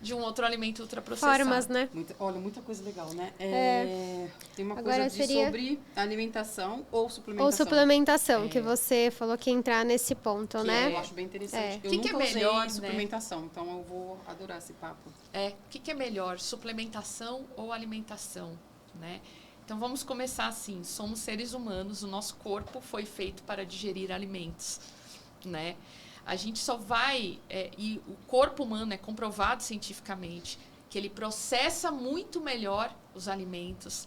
de um outro alimento ultraprocessado. Formas, né? Muita coisa legal, né? Tem uma Agora coisa sobre alimentação ou suplementação. Ou suplementação, que você falou que ia entrar nesse ponto, né? Eu acho bem interessante. Eu que nunca é melhor, usei suplementação, então eu vou adorar esse papo. O que é melhor, suplementação ou alimentação, né? Então, vamos começar assim. Somos seres humanos, o nosso corpo foi feito para digerir alimentos, né? A gente só vai... e o corpo humano é comprovado cientificamente que ele processa muito melhor os alimentos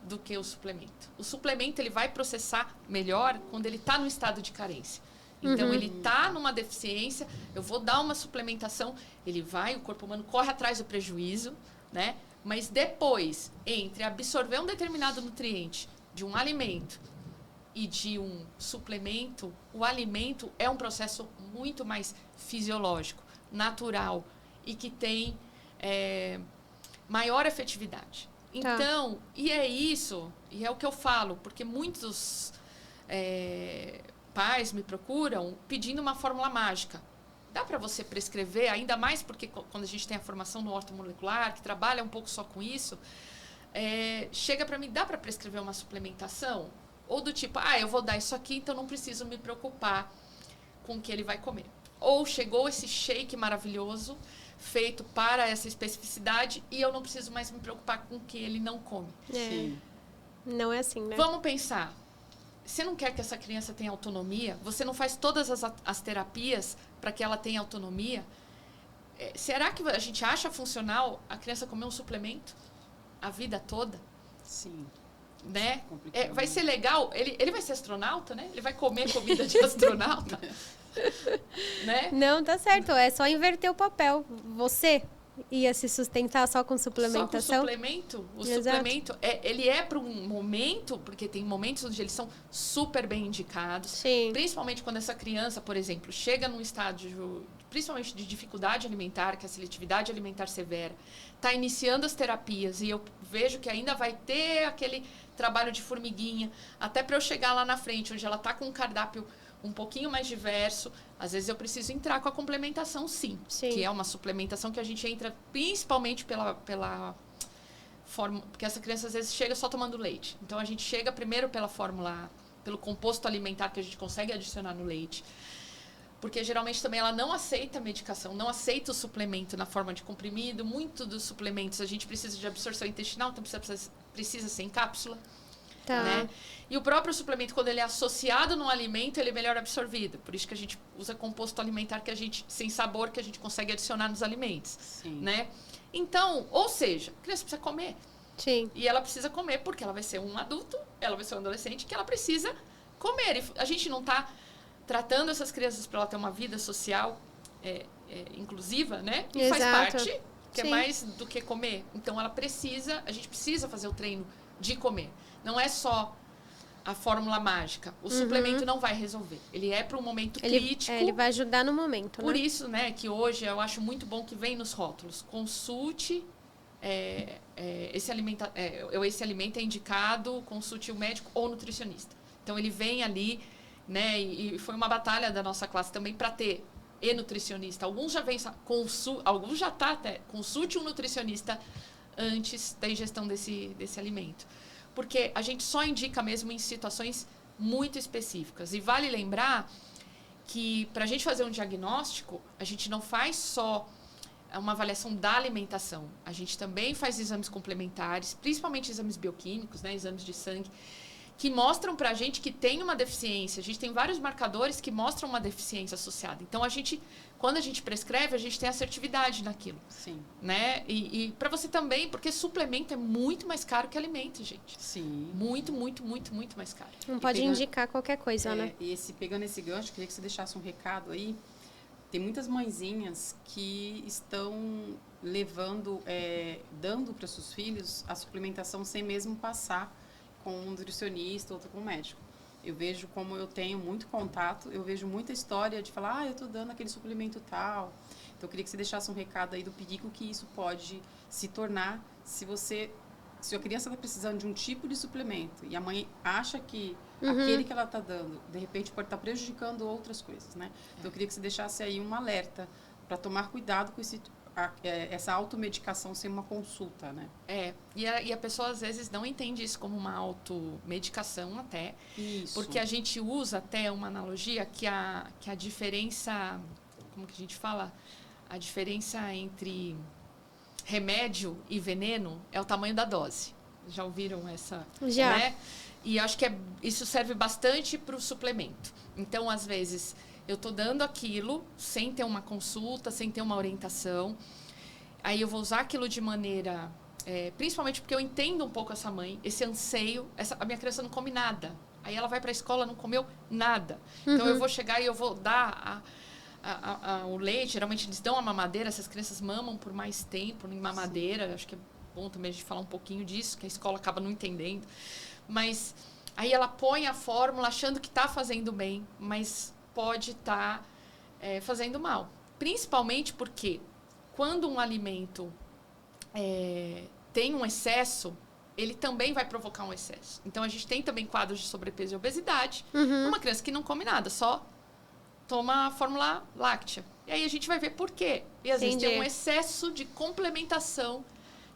do que o suplemento. O suplemento ele vai processar melhor quando ele está no estado de carência. Então, ele está numa deficiência, eu vou dar uma suplementação, o corpo humano corre atrás do prejuízo, né? Mas depois, entre absorver um determinado nutriente de um alimento e de um suplemento, o alimento é um processo muito mais fisiológico, natural e que tem maior efetividade. Então, e é isso, e é o que eu falo, porque muitos pais me procuram pedindo uma fórmula mágica. Dá para você prescrever, ainda mais porque quando a gente tem a formação no ortomolecular, que trabalha um pouco só com isso, chega para mim, dá para prescrever uma suplementação? Ou do tipo, eu vou dar isso aqui, então não preciso me preocupar com o que ele vai comer. Ou chegou esse shake maravilhoso, feito para essa especificidade, e eu não preciso mais me preocupar com o que ele não come. Sim. Não é assim, né? Vamos pensar. Você não quer que essa criança tenha autonomia? Você não faz todas as terapias para que ela tenha autonomia? será que a gente acha funcional a criança comer um suplemento a vida toda? Sim. Né? Vai ser legal, ele vai ser astronauta, né? Ele vai comer comida de astronauta. Né? Não, tá certo. É só inverter o papel. Você ia se sustentar só com suplementação? Só com suplemento? O suplemento, ele é para um momento, porque tem momentos onde eles são super bem indicados. Sim. Principalmente quando essa criança, por exemplo, chega num estágio, principalmente de dificuldade alimentar, que é a seletividade alimentar severa, está iniciando as terapias e eu vejo que ainda vai ter aquele trabalho de formiguinha, até para eu chegar lá na frente, onde ela está com um cardápio um pouquinho mais diverso, às vezes eu preciso entrar com a complementação, sim. Que é uma suplementação que a gente entra principalmente pela fórmula, porque essa criança às vezes chega só tomando leite. Então, a gente chega primeiro pela fórmula, pelo composto alimentar que a gente consegue adicionar no leite. Porque, geralmente, também ela não aceita a medicação, não aceita o suplemento na forma de comprimido. Muito dos suplementos a gente precisa de absorção intestinal, então precisa ser em cápsula. Tá. Né? E o próprio suplemento, quando ele é associado num alimento, ele é melhor absorvido. Por isso que a gente usa composto alimentar sem sabor, que a gente consegue adicionar nos alimentos. Sim. Né? Então, ou seja, a criança precisa comer. Sim. E ela precisa comer porque ela vai ser um adulto, ela vai ser um adolescente, que ela precisa comer. E a gente não está tratando essas crianças para ela ter uma vida social inclusiva, né? E faz parte, que é mais do que comer. Então, a gente precisa fazer o treino de comer. Não é só a fórmula mágica. O suplemento não vai resolver. Ele é para um momento crítico. Ele vai ajudar no momento, Por isso, né, que hoje eu acho muito bom que vem nos rótulos. Consulte, esse alimento é indicado, consulte o médico ou nutricionista. Então, ele vem ali, né, e foi uma batalha da nossa classe também para ter nutricionista. Alguns já vêm, alguns já tá até, consulte um nutricionista antes da ingestão desse alimento. Porque a gente só indica mesmo em situações muito específicas. E vale lembrar que, para a gente fazer um diagnóstico, a gente não faz só uma avaliação da alimentação. A gente também faz exames complementares, principalmente exames bioquímicos, né, exames de sangue, que mostram para a gente que tem uma deficiência. A gente tem vários marcadores que mostram uma deficiência associada. Então, quando a gente prescreve, a gente tem assertividade naquilo. Sim. Né? E para você também, porque suplemento é muito mais caro que alimento, gente. Sim. Muito, muito, muito, muito mais caro. Não pode indicar qualquer coisa, né? E pegando esse gancho, queria que você deixasse um recado aí. Tem muitas mãezinhas que estão dando para seus filhos a suplementação sem mesmo passar com um nutricionista, outro com um médico. Eu vejo, como eu tenho muito contato, eu vejo muita história de falar, eu estou dando aquele suplemento tal. Então, eu queria que você deixasse um recado aí do perigo que isso pode se tornar se a criança está precisando de um tipo de suplemento e a mãe acha que aquele que ela está dando, de repente, pode estar prejudicando outras coisas, né? Então, eu queria que você deixasse aí um alerta para tomar cuidado com essa automedicação sem uma consulta, né? E a pessoa às vezes não entende isso como uma automedicação até. Isso. Porque a gente usa até uma analogia que a diferença, como que a gente fala? A diferença entre remédio e veneno é o tamanho da dose. Já ouviram essa? Já. Né? E acho que isso serve bastante para o suplemento. Então, às vezes, eu estou dando aquilo sem ter uma consulta, sem ter uma orientação. Aí eu vou usar aquilo de maneira... principalmente porque eu entendo um pouco essa mãe, esse anseio. A minha criança não come nada. Aí ela vai para a escola, não comeu nada. Então, eu vou chegar e eu vou dar o leite. Geralmente, eles dão a mamadeira. Essas crianças mamam por mais tempo em mamadeira. Acho que é bom também a gente falar um pouquinho disso, que a escola acaba não entendendo. Mas aí ela põe a fórmula achando que está fazendo bem, mas pode estar fazendo mal. Principalmente porque quando um alimento tem um excesso, ele também vai provocar um excesso. Então, a gente tem também quadros de sobrepeso e obesidade. Uma criança que não come nada, só toma a fórmula láctea. E aí a gente vai ver por quê. E às vezes tem um excesso de complementação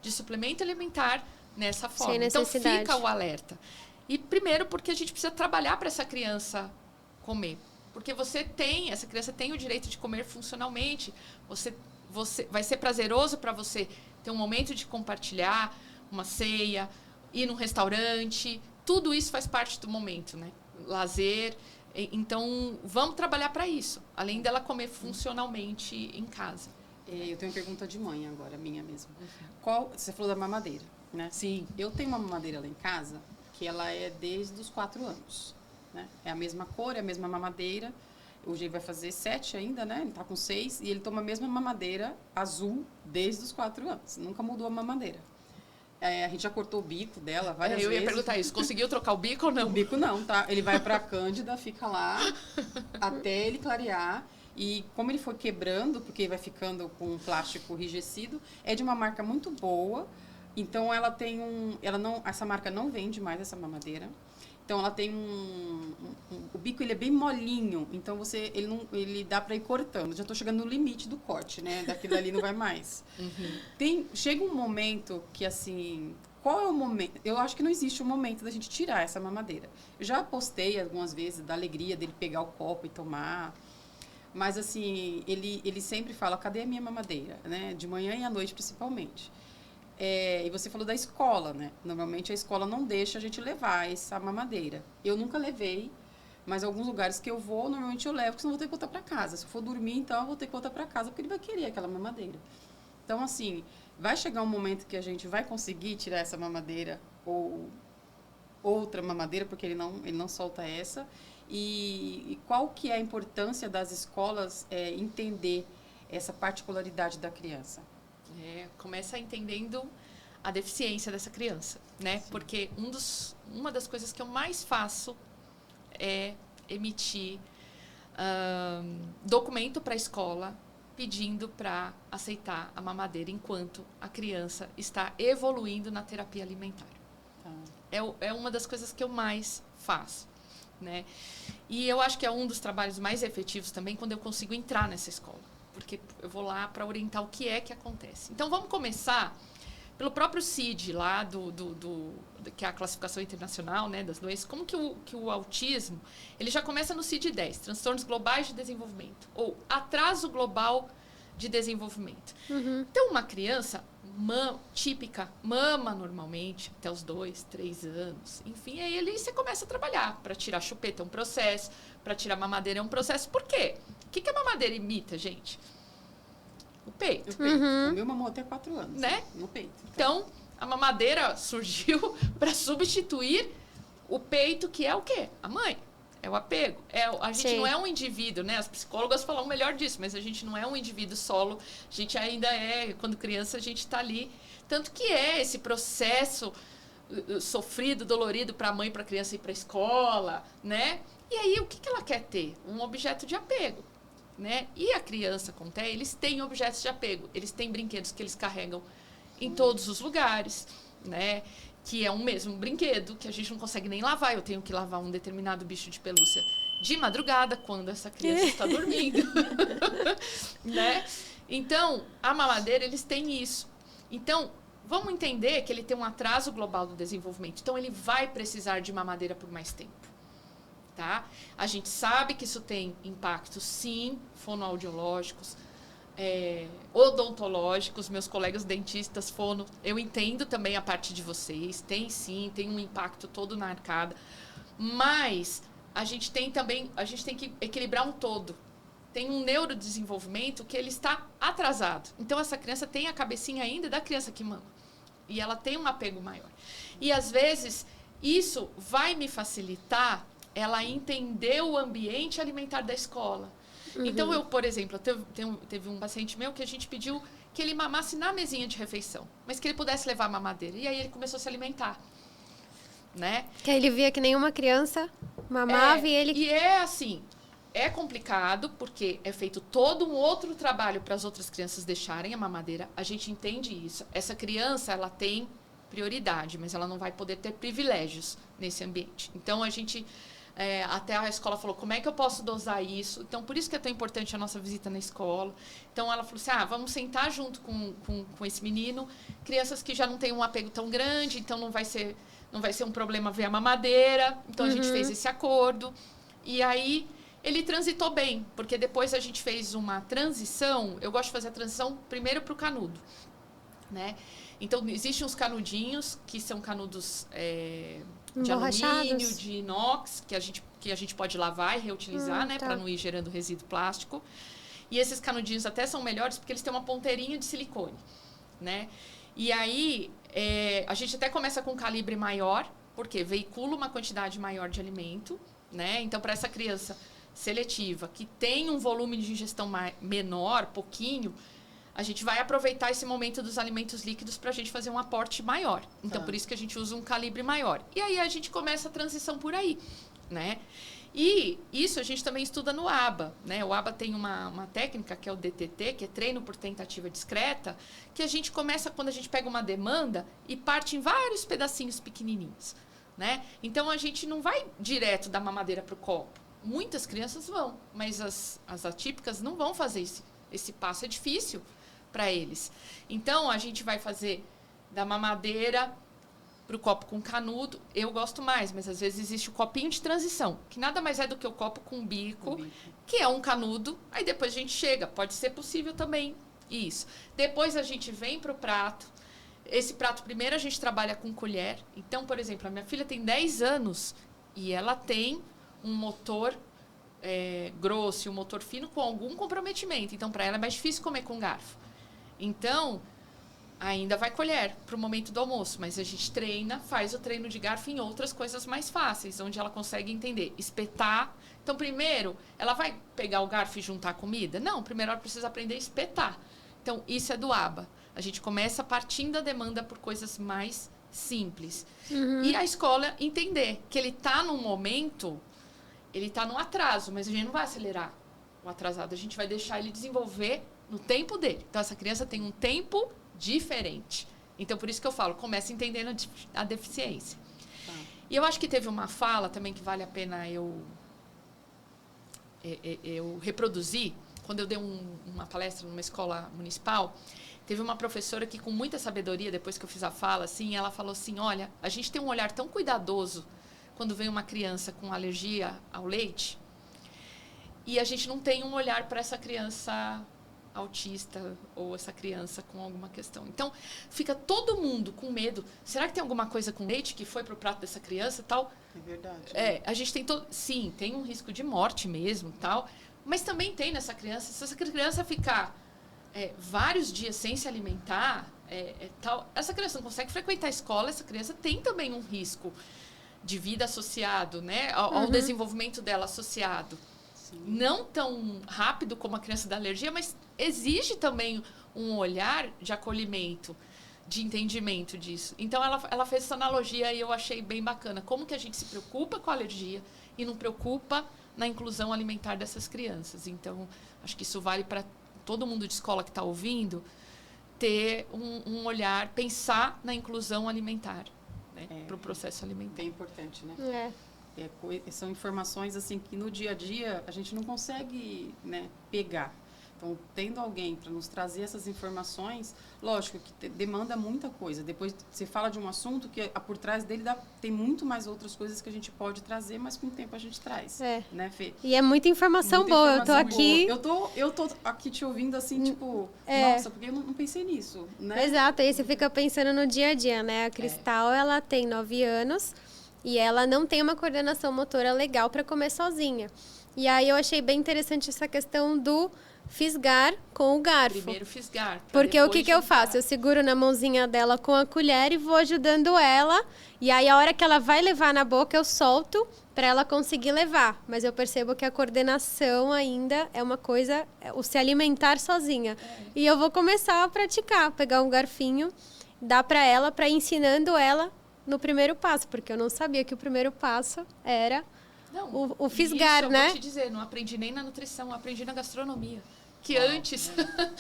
de suplemento alimentar nessa forma. Então, fica o alerta. E primeiro porque a gente precisa trabalhar para essa criança comer. Porque essa criança tem o direito de comer funcionalmente. Vai ser prazeroso para você ter um momento de compartilhar uma ceia, ir num restaurante. Tudo isso faz parte do momento, né? Lazer. Então, vamos trabalhar para isso. Além dela comer funcionalmente em casa. Eu tenho uma pergunta de mãe agora, minha mesmo. Você falou da mamadeira, né? Sim. Eu tenho uma mamadeira lá em casa que ela é desde os 4 anos, né? É a mesma cor, é a mesma mamadeira. Hoje ele vai fazer 7 ainda, né? Ele tá com 6 e ele toma a mesma mamadeira azul desde os 4 anos. Nunca mudou a mamadeira. A gente já cortou o bico dela várias vezes. Eu ia perguntar isso. Conseguiu trocar o bico ou não? O bico não, tá? Ele vai pra Cândida, fica lá até ele clarear. E como ele foi quebrando, porque vai ficando com um plástico enrijecido, é de uma marca muito boa. Então ela tem essa marca não vende mais essa mamadeira. Então ela tem o bico ele é bem molinho, então ele dá para ir cortando. Já estou chegando no limite do corte, né? Daquilo ali não vai mais. Chega um momento que assim, qual é o momento? Eu acho que não existe um momento da gente tirar essa mamadeira. Eu já postei algumas vezes da alegria dele pegar o copo e tomar. Mas assim, ele sempre fala, cadê a minha mamadeira, né? De manhã e à noite principalmente. E você falou da escola, né? Normalmente a escola não deixa a gente levar essa mamadeira. Eu nunca levei, mas alguns lugares que eu vou, normalmente eu levo, porque senão eu vou ter que voltar para casa. Se eu for dormir, então eu vou ter que voltar para casa, porque ele vai querer aquela mamadeira. Então, assim, vai chegar um momento que a gente vai conseguir tirar essa mamadeira ou outra mamadeira, porque ele não solta essa. E qual que é a importância das escolas entender essa particularidade da criança? Começa entendendo a deficiência dessa criança, né? Sim. Porque uma das coisas que eu mais faço é emitir documento para a escola pedindo para aceitar a mamadeira enquanto a criança está evoluindo na terapia alimentar. É uma das coisas que eu mais faço, né? E eu acho que é um dos trabalhos mais efetivos também quando eu consigo entrar nessa escola. Porque eu vou lá para orientar o que é que acontece. Então, vamos começar pelo próprio CID, lá que é a classificação internacional, né, das doenças. Como que o autismo, ele já começa no CID-10, transtornos globais de desenvolvimento, ou atraso global de desenvolvimento. Então, uma criança típica mama normalmente até os 2, 3 anos. Enfim, aí ali você começa a trabalhar. Para tirar chupeta é um processo, para tirar mamadeira é um processo. Por quê? O que a mamadeira imita, gente? O peito. O meu mamou até 4 anos. Né? No peito. Então, a mamadeira surgiu para substituir o peito, que é o quê? A mãe. É o apego. A gente não é um indivíduo, né? As psicólogas falam melhor disso, mas a gente não é um indivíduo solo. A gente ainda quando criança, a gente está ali. Tanto que esse processo sofrido, dolorido para a mãe, para a criança ir para a escola, né? E aí, o que ela quer ter? Um objeto de apego, né? E a criança com TEA, eles têm objetos de apego. Eles têm brinquedos que eles carregam em todos os lugares, né? Que é um mesmo brinquedo, que a gente não consegue nem lavar. Eu tenho que lavar um determinado bicho de pelúcia de madrugada, quando essa criança está dormindo. Né? Então, a mamadeira, eles têm isso. Então, vamos entender que ele tem um atraso global do desenvolvimento. Então, ele vai precisar de mamadeira por mais tempo. Tá? A gente sabe que isso tem impactos, sim, fonoaudiológicos, odontológicos, meus colegas dentistas, eu entendo também a parte de vocês, tem um impacto todo na arcada, mas a gente tem que equilibrar um todo. Tem um neurodesenvolvimento que ele está atrasado. Então, essa criança tem a cabecinha ainda da criança que mama. E ela tem um apego maior. E, às vezes, isso vai me facilitar ela entender o ambiente alimentar da escola. Então, eu, por exemplo, teve um paciente meu que a gente pediu que ele mamasse na mesinha de refeição, mas que ele pudesse levar a mamadeira. E aí ele começou a se alimentar, né? Que ele via que nenhuma criança mamava e ele... E assim, é complicado, porque é feito todo um outro trabalho para as outras crianças deixarem a mamadeira. A gente entende isso. Essa criança, ela tem prioridade, mas ela não vai poder ter privilégios nesse ambiente. Então, a gente... até a escola falou, como é que eu posso dosar isso? Então, por isso que é tão importante a nossa visita na escola. Então, ela falou assim, vamos sentar junto com esse menino, crianças que já não têm um apego tão grande, então não vai ser um problema ver a mamadeira. Então, a gente fez esse acordo. E aí, ele transitou bem, porque depois a gente fez uma transição. Eu gosto de fazer a transição primeiro para o canudo, né? Então, existem uns canudinhos, que são canudos de alumínio, de inox, que a gente pode lavar e reutilizar, né? Tá. Para não ir gerando resíduo plástico. E esses canudinhos até são melhores porque eles têm uma ponteirinha de silicone, né? E aí, a gente até começa com um calibre maior, porque veicula uma quantidade maior de alimento, né? Então, para essa criança seletiva, que tem um volume de ingestão menor, pouquinho, a gente vai aproveitar esse momento dos alimentos líquidos para a gente fazer um aporte maior. Então, por isso que a gente usa um calibre maior. E aí, a gente começa a transição por aí, né? E isso a gente também estuda no ABA, né? O ABA tem uma técnica que é o DTT, que é treino por tentativa discreta, que a gente começa quando a gente pega uma demanda e parte em vários pedacinhos pequenininhos, né? Então, a gente não vai direto da mamadeira para o copo. Muitas crianças vão, mas as atípicas não vão fazer esse passo, é difícil para eles. Então, a gente vai fazer da mamadeira para o copo com canudo. Eu gosto mais, mas às vezes existe o copinho de transição, que nada mais é do que o copo com bico, que é um canudo. Aí depois a gente chega, pode ser possível também isso. Depois a gente vem para o prato. Esse prato primeiro a gente trabalha com colher. Então, por exemplo, a minha filha tem 10 anos e ela tem um motor grosso e um motor fino com algum comprometimento. Então, para ela é mais difícil comer com garfo. Então, ainda vai colher para o momento do almoço, mas a gente treina, faz o treino de garfo em outras coisas mais fáceis, onde ela consegue entender, espetar. Então, primeiro, ela vai pegar o garfo e juntar a comida? Não, primeiro ela precisa aprender a espetar. Então, isso é do ABA. A gente começa partindo da demanda por coisas mais simples. E a escola entender que ele está num momento, ele está num atraso, mas a gente não vai acelerar o atrasado, a gente vai deixar ele desenvolver no tempo dele. Então, essa criança tem um tempo diferente. Então, por isso que eu falo, começa entendendo a deficiência. E eu acho que teve uma fala também que vale a pena eu reproduzir. Quando eu dei uma palestra numa escola municipal, teve uma professora que, com muita sabedoria, depois que eu fiz a fala, assim, ela falou assim, olha, a gente tem um olhar tão cuidadoso quando vem uma criança com alergia ao leite, e a gente não tem um olhar para essa criança autista ou essa criança com alguma questão. Então, fica todo mundo com medo. Será que tem alguma coisa com leite que foi para o prato dessa criança e tal? É verdade. A gente tem sim, tem um risco de morte mesmo, tal, mas também tem nessa criança, se essa criança ficar vários dias sem se alimentar, tal, essa criança não consegue frequentar a escola, essa criança tem também um risco de vida associado, né, ao desenvolvimento dela associado. Sim. Não tão rápido como a criança da alergia, mas exige também um olhar de acolhimento, de entendimento disso. Então, ela fez essa analogia e eu achei bem bacana. Como que a gente se preocupa com a alergia e não preocupa na inclusão alimentar dessas crianças. Então, acho que isso vale para todo mundo de escola que está ouvindo, ter um olhar, pensar na inclusão alimentar, né, para o processo alimentar. Bem importante, né? São informações assim que no dia a dia a gente não consegue, né, pegar. Então, tendo alguém para nos trazer essas informações, lógico que demanda muita coisa. Depois você fala de um assunto que por trás dele tem muito mais outras coisas que a gente pode trazer, mas com o tempo a gente traz. Né, Fê? E é muita informação boa. Eu tô aqui. Eu tô aqui te ouvindo assim, tipo, nossa, porque eu não pensei nisso, né? Exato, aí você fica pensando no dia a dia, né? A Cristal, ela tem 9 anos e ela não tem uma coordenação motora legal para comer sozinha. E aí eu achei bem interessante essa questão do fisgar com o garfo. Primeiro fisgar. Porque o que eu faço? Eu seguro na mãozinha dela com a colher e vou ajudando ela. E aí, a hora que ela vai levar na boca, eu solto para ela conseguir levar. Mas eu percebo que a coordenação ainda é uma coisa, o se alimentar sozinha. E eu vou começar a praticar, pegar um garfinho, dar para ela, para ir ensinando ela no primeiro passo. Porque eu não sabia que o primeiro passo era o fisgar, isso, né? Eu vou te dizer, não aprendi nem na nutrição, aprendi na gastronomia. Que antes...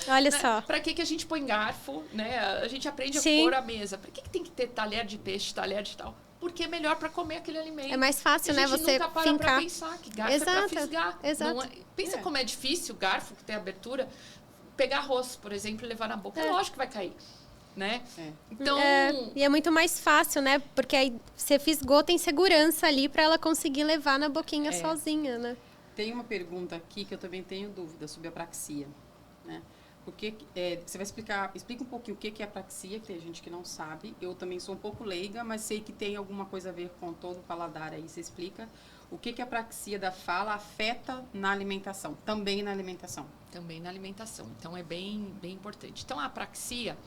Olha só. Para que a gente põe garfo, né? A gente aprende a pôr a mesa. Para que tem que ter talher de peixe, talher de tal? Porque é melhor para comer aquele alimento. É mais fácil, né? Você nunca para fincar. Pra pensar que garfo é para fisgar. Exato. Pensa como é difícil, garfo, que tem abertura. Pegar arroz, por exemplo, e levar na boca. É lógico que vai cair. Né? Então... e é muito mais fácil, né? Porque aí você fisgou, tem segurança ali para ela conseguir levar na boquinha sozinha, né? Tem uma pergunta aqui que eu também tenho dúvida sobre a apraxia, né? Porque você vai explica um pouquinho o que é apraxia, que tem gente que não sabe. Eu também sou um pouco leiga, mas sei que tem alguma coisa a ver com todo o paladar aí, você explica. o que a apraxia da fala afeta na alimentação, também na alimentação. Também na alimentação. Então, é bem importante. Então, a apraxia,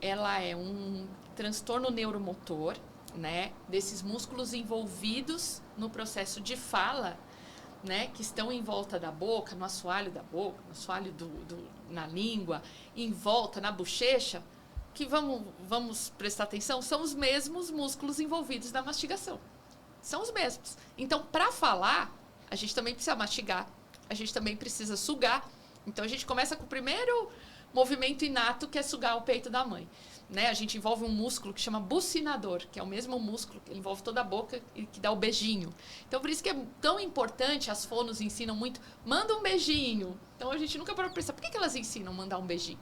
ela é um transtorno neuromotor, né, desses músculos envolvidos no processo de fala, né, que estão em volta da boca, no assoalho da boca, no assoalho na língua, em volta, na bochecha, que vamos prestar atenção, são os mesmos músculos envolvidos na mastigação. São os mesmos. Então, para falar, a gente também precisa mastigar, a gente também precisa sugar. Então, a gente começa com o primeiro movimento inato, que é sugar o peito da mãe. Né? A gente envolve um músculo que chama bucinador, que é o mesmo músculo que envolve toda a boca e que dá o beijinho. Então, por isso que é tão importante, as fonos ensinam muito, manda um beijinho. Então, a gente nunca pode pensar, por que elas ensinam mandar um beijinho?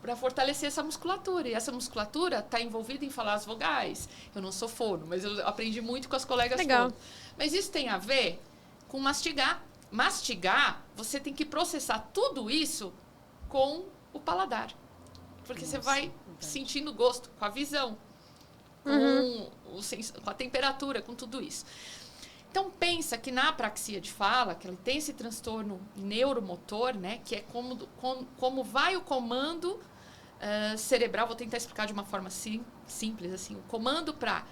Para fortalecer essa musculatura. E essa musculatura está envolvida em falar as vogais. Eu não sou fono, mas eu aprendi muito com as colegas fono. Mas isso tem a ver com mastigar. Mastigar, você tem que processar tudo isso com o paladar. Porque você vai sentindo gosto, com a visão, com a temperatura, com tudo isso. Então, pensa que na apraxia de fala, que ela tem esse transtorno neuromotor, né, que é como vai o comando cerebral, vou tentar explicar de uma forma simples, assim, o comando para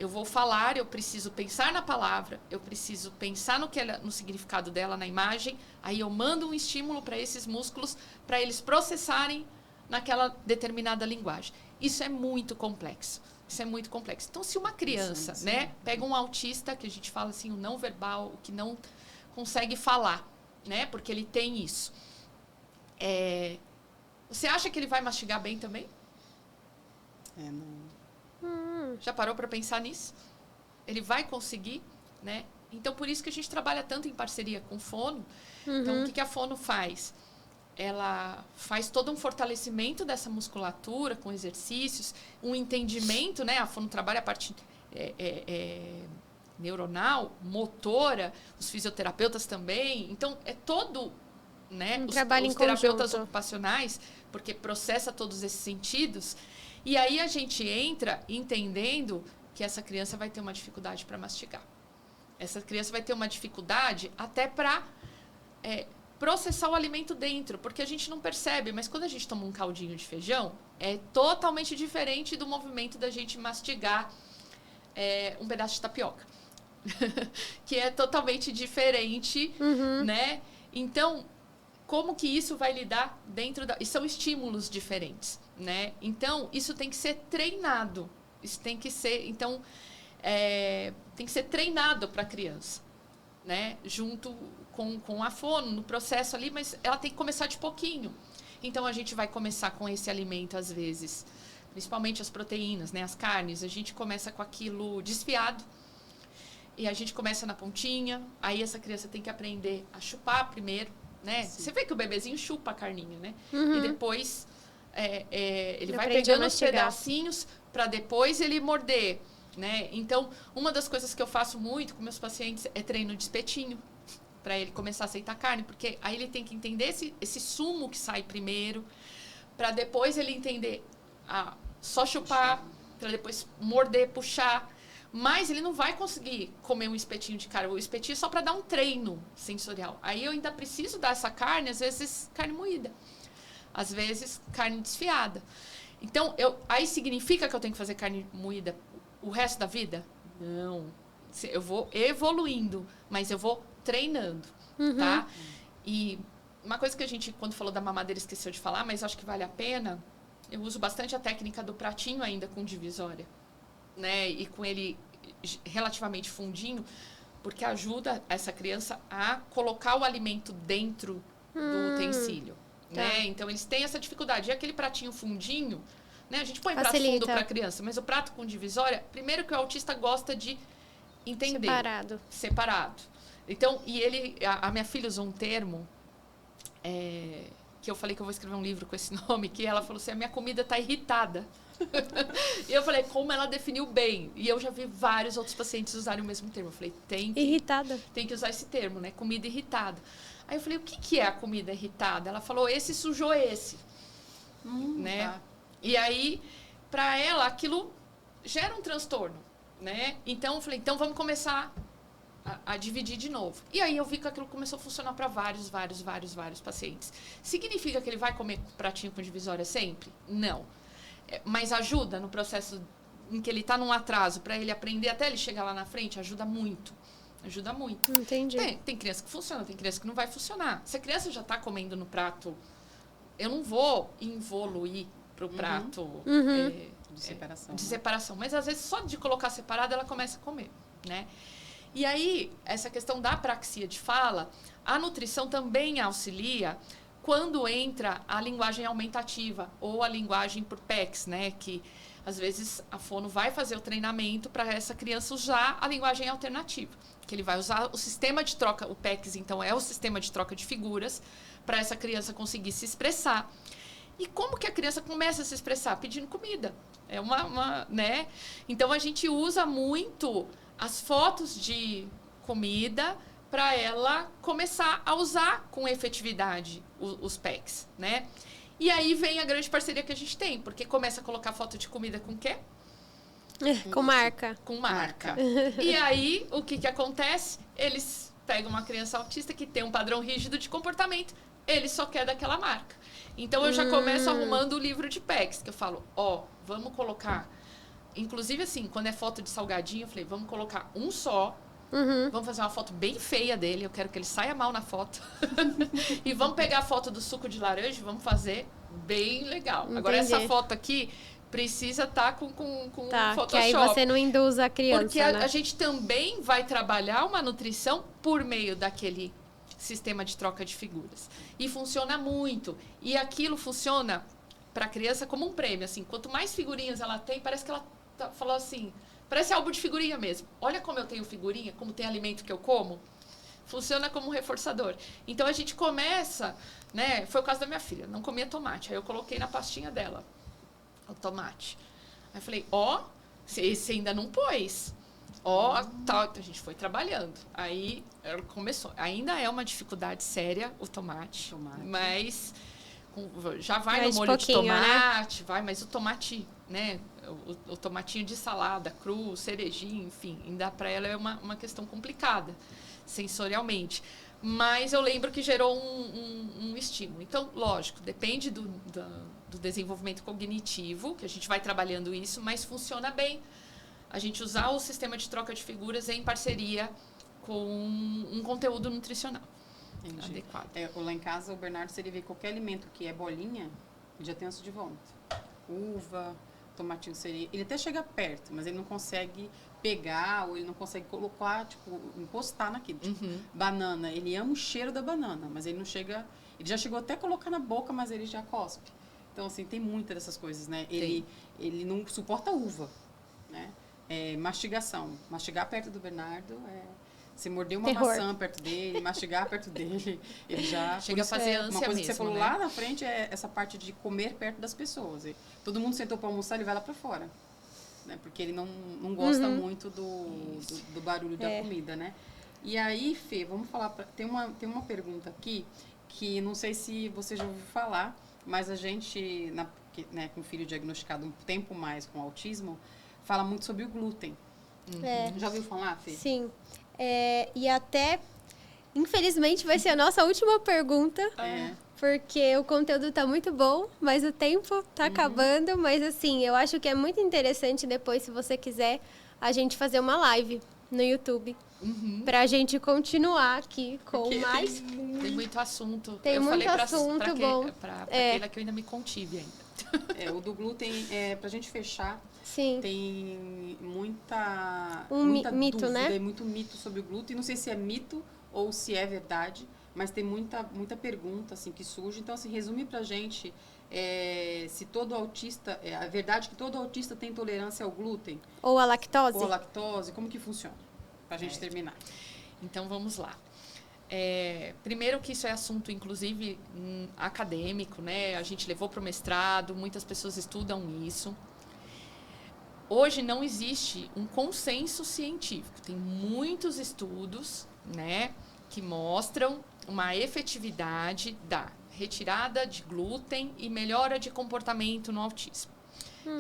eu vou falar, eu preciso pensar na palavra, eu preciso pensar no significado dela, na imagem, aí eu mando um estímulo para esses músculos, para eles processarem naquela determinada linguagem. Isso é muito complexo. Então, se uma criança, né, pega um autista, que a gente fala assim, o não verbal, o que não consegue falar, né, porque ele tem isso, você acha que ele vai mastigar bem também? Não. Já parou para pensar nisso? Ele vai conseguir, né? Então, por isso que a gente trabalha tanto em parceria com fono. Então, o que a fono faz? Ela faz todo um fortalecimento dessa musculatura com exercícios, um entendimento, né? A fono trabalha a parte neuronal, motora, os fisioterapeutas também. Então, é todo, né? Os terapeutas ocupacionais, porque processa todos esses sentidos. E aí a gente entra entendendo que essa criança vai ter uma dificuldade para mastigar. Essa criança vai ter uma dificuldade até para processar o alimento dentro, porque a gente não percebe, mas quando a gente toma um caldinho de feijão, é totalmente diferente do movimento da gente mastigar um pedaço de tapioca. Que é totalmente diferente, né? Então, como que isso vai lidar dentro da... E são estímulos diferentes, né? Então, isso tem que ser treinado. Isso tem que ser... Então, tem que ser treinado para a criança, né? Junto com a fono, no processo ali, mas ela tem que começar de pouquinho. Então, a gente vai começar com esse alimento, às vezes, principalmente as proteínas, né? As carnes, a gente começa com aquilo desfiado, e a gente começa na pontinha, aí essa criança tem que aprender a chupar primeiro, né? Você vê que o bebezinho chupa a carninha, né? E depois ele vai pegando os pedacinhos para depois ele morder, né? Então, uma das coisas que eu faço muito com meus pacientes é treino de espetinho, para ele começar a aceitar carne, porque aí ele tem que entender esse sumo que sai primeiro, para depois ele entender só chupar, para depois morder, puxar. Mas ele não vai conseguir comer um espetinho de carne. O espetinho é só para dar um treino sensorial. Aí eu ainda preciso dar essa carne, às vezes carne moída. Às vezes carne desfiada. Então, aí significa que eu tenho que fazer carne moída o resto da vida? Não. Eu vou evoluindo, mas eu vou treinando, tá? E uma coisa que a gente, quando falou da mamadeira, esqueceu de falar, mas acho que vale a pena, eu uso bastante a técnica do pratinho ainda com divisória, né? E com ele relativamente fundinho, porque ajuda essa criança a colocar o alimento dentro do utensílio, né? Então, eles têm essa dificuldade. E aquele pratinho fundinho, né? A gente põe prato fundo para a criança, mas o prato com divisória, primeiro que o autista gosta de entender. Separado. Então, a minha filha usou um termo, que eu falei que eu vou escrever um livro com esse nome, que ela falou assim, a minha comida está irritada. E eu falei, como ela definiu bem. E eu já vi vários outros pacientes usarem o mesmo termo. Eu falei, tem que usar esse termo, né? Comida irritada. Aí eu falei, o que é a comida irritada? Ela falou, esse sujou esse. Né? Tá. E aí, para ela, aquilo gera um transtorno, né? Então, eu falei, então vamos começar a dividir de novo. E aí eu vi que aquilo começou a funcionar para vários pacientes. Significa que ele vai comer pratinho com divisória sempre? Não. Mas ajuda no processo em que ele está num atraso, para ele aprender até ele chegar lá na frente? Ajuda muito. Ajuda muito. Entendi. Tem criança que funciona, tem criança que não vai funcionar. Se a criança já está comendo no prato, eu não vou evoluir para o prato de separação. Mas, às vezes, só de colocar separado, ela começa a comer, né? E aí, essa questão da apraxia de fala, a nutrição também auxilia quando entra a linguagem aumentativa ou a linguagem por PECs, né? Que, às vezes, a fono vai fazer o treinamento para essa criança usar a linguagem alternativa. Que ele vai usar o sistema de troca, o PECs, então, é o sistema de troca de figuras, para essa criança conseguir se expressar. E como que a criança começa a se expressar? Pedindo comida. É né? Então, a gente usa muito as fotos de comida para ela começar a usar com efetividade os PECs, né? E aí vem a grande parceria que a gente tem, porque começa a colocar foto de comida com o quê? Com marca. Com marca. E aí, o que acontece? Eles pegam uma criança autista que tem um padrão rígido de comportamento, ele só quer daquela marca. Então, eu já começo arrumando o livro de PECs, que eu falo, vamos colocar... Inclusive, assim, quando é foto de salgadinho, eu falei, vamos colocar um só, vamos fazer uma foto bem feia dele, eu quero que ele saia mal na foto. E vamos pegar a foto do suco de laranja e vamos fazer bem legal. Entendi. Agora, essa foto aqui precisa estar com Photoshop. Que aí você não induz a criança, porque né? a gente também vai trabalhar uma nutrição por meio daquele sistema de troca de figuras. E funciona muito. E aquilo funciona para a criança como um prêmio. Assim, quanto mais figurinhas ela tem, parece que ela falou assim, parece álbum de figurinha mesmo. Olha como eu tenho figurinha, como tem alimento que eu como. Funciona como um reforçador. Então, a gente começa, né? Foi o caso da minha filha, não comia tomate. Aí eu coloquei na pastinha dela o tomate. Aí eu falei, você ainda não pôs. Tal. Então, a gente foi trabalhando. Aí, ela começou. Ainda é uma dificuldade séria o tomate. Mas já vai mais no molho de tomate, né? Mas o tomate, né? O tomatinho de salada, cru, cerejinho, enfim, ainda para ela é uma questão complicada, sensorialmente. Mas eu lembro que gerou um estímulo. Então, lógico, depende do desenvolvimento cognitivo, que a gente vai trabalhando isso, mas funciona bem a gente usar o sistema de troca de figuras em parceria com um conteúdo nutricional. Entendi. Adequado. Lá em casa, o Bernardo, se ele vê qualquer alimento que é bolinha, ele já tem ânsia de vômito. Uva, tomatinho cereja. Ele até chega perto, mas ele não consegue pegar ou ele não consegue colocar, tipo, encostar naquilo. Tipo, banana, ele ama o cheiro da banana, mas ele não chega... Ele já chegou até a colocar na boca, mas ele já cospe. Então, assim, tem muitas dessas coisas, né? Ele não suporta uva, né? Mastigação. Mastigar perto do Bernardo se morder uma maçã perto dele, mastigar perto dele, ele já... Chega a fazer ânsia uma coisa mesmo, que você falou, né? lá na frente é essa parte de comer perto das pessoas. Todo mundo sentou para almoçar, ele vai lá para fora. Né? Porque ele não gosta muito do barulho da comida, né? E aí, Fê, vamos falar... Tem uma pergunta aqui que não sei se você já ouviu falar, mas a gente, né, com filho diagnosticado um tempo mais com autismo, fala muito sobre o glúten. Já ouviu falar, Fê? Sim. E até, infelizmente, vai ser a nossa última pergunta, porque o conteúdo está muito bom, mas o tempo está acabando. Mas, assim, eu acho que é muito interessante depois, se você quiser, a gente fazer uma live no YouTube. Pra gente continuar aqui com mais... Tem muito assunto. Tem muito assunto bom. Pra aquela que eu ainda me contive ainda. O do glúten, pra gente fechar, Sim. tem muita mito, dúvida, né? e muito mito sobre o glúten. Não sei se é mito ou se é verdade, mas tem muita pergunta assim, que surge. Então, assim, resume pra gente se todo autista... a verdade que todo autista tem intolerância ao glúten? Ou a lactose? Ou a lactose, como que funciona? Pra gente terminar. Então, vamos lá. Primeiro que isso é assunto, inclusive, acadêmico, né? A gente levou para o mestrado, muitas pessoas estudam isso. Hoje não existe um consenso científico. Tem muitos estudos, né, que mostram uma efetividade da retirada de glúten e melhora de comportamento no autismo.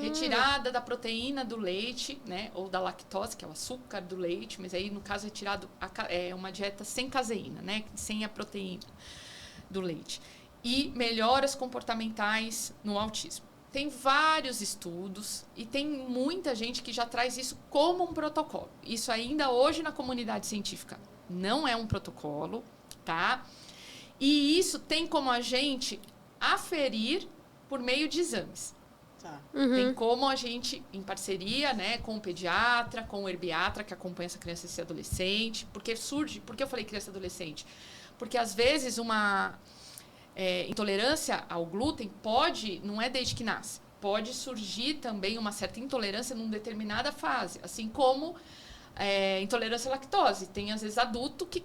Retirada da proteína do leite, né? Ou da lactose, que é o açúcar do leite, mas aí, no caso, retirado uma dieta sem caseína, né? Sem a proteína do leite. E melhoras comportamentais no autismo. Tem vários estudos e tem muita gente que já traz isso como um protocolo. Isso ainda hoje na comunidade científica não é um protocolo, tá? E isso tem como a gente aferir por meio de exames. Tá. Tem como a gente, em parceria, né, com o pediatra, com o herbiatra que acompanha essa criança e esse adolescente. Por que eu falei criança e adolescente? Porque às vezes uma intolerância ao glúten não é desde que nasce. Pode surgir também uma certa intolerância numa determinada fase. Assim como intolerância à lactose. Tem, às vezes, adulto que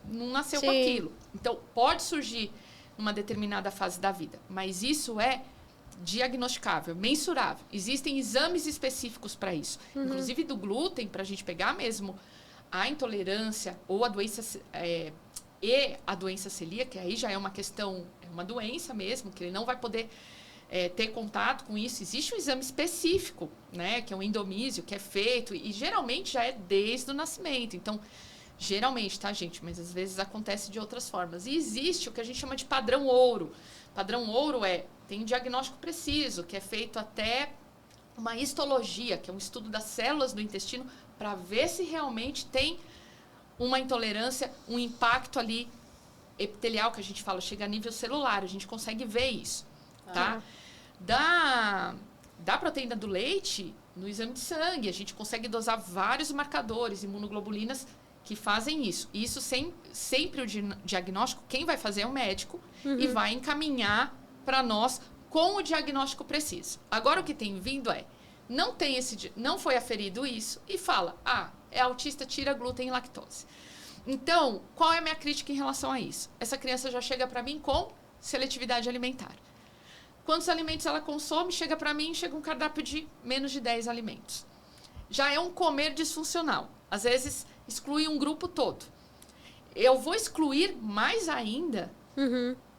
não nasceu com aquilo. Então, pode surgir numa determinada fase da vida. Mas isso é diagnosticável, mensurável. Existem exames específicos para isso. Inclusive do glúten, para a gente pegar mesmo a intolerância ou a doença e a doença celíaca, que aí já é uma questão, é uma doença mesmo, que ele não vai poder ter contato com isso. Existe um exame específico, né, que é um endomísio, que é feito, e geralmente já é desde o nascimento. Então, geralmente, tá, gente? Mas às vezes acontece de outras formas. E existe o que a gente chama de padrão ouro. Padrão ouro tem um diagnóstico preciso, que é feito até uma histologia, que é um estudo das células do intestino, para ver se realmente tem uma intolerância, um impacto ali epitelial, que a gente fala, chega a nível celular, a gente consegue ver isso, tá? Da proteína do leite, no exame de sangue, a gente consegue dosar vários marcadores, imunoglobulinas, que fazem isso. E isso sempre o diagnóstico, quem vai fazer é o médico e vai encaminhar para nós com o diagnóstico preciso. Agora, o que tem vindo não foi aferido isso e fala, é autista, tira glúten e lactose. Então, qual é a minha crítica em relação a isso? Essa criança já chega para mim com seletividade alimentar. Quantos alimentos ela consome? Chega para mim, chega um cardápio de menos de 10 alimentos. Já é um comer disfuncional. Às vezes, exclui um grupo todo. Eu vou excluir mais ainda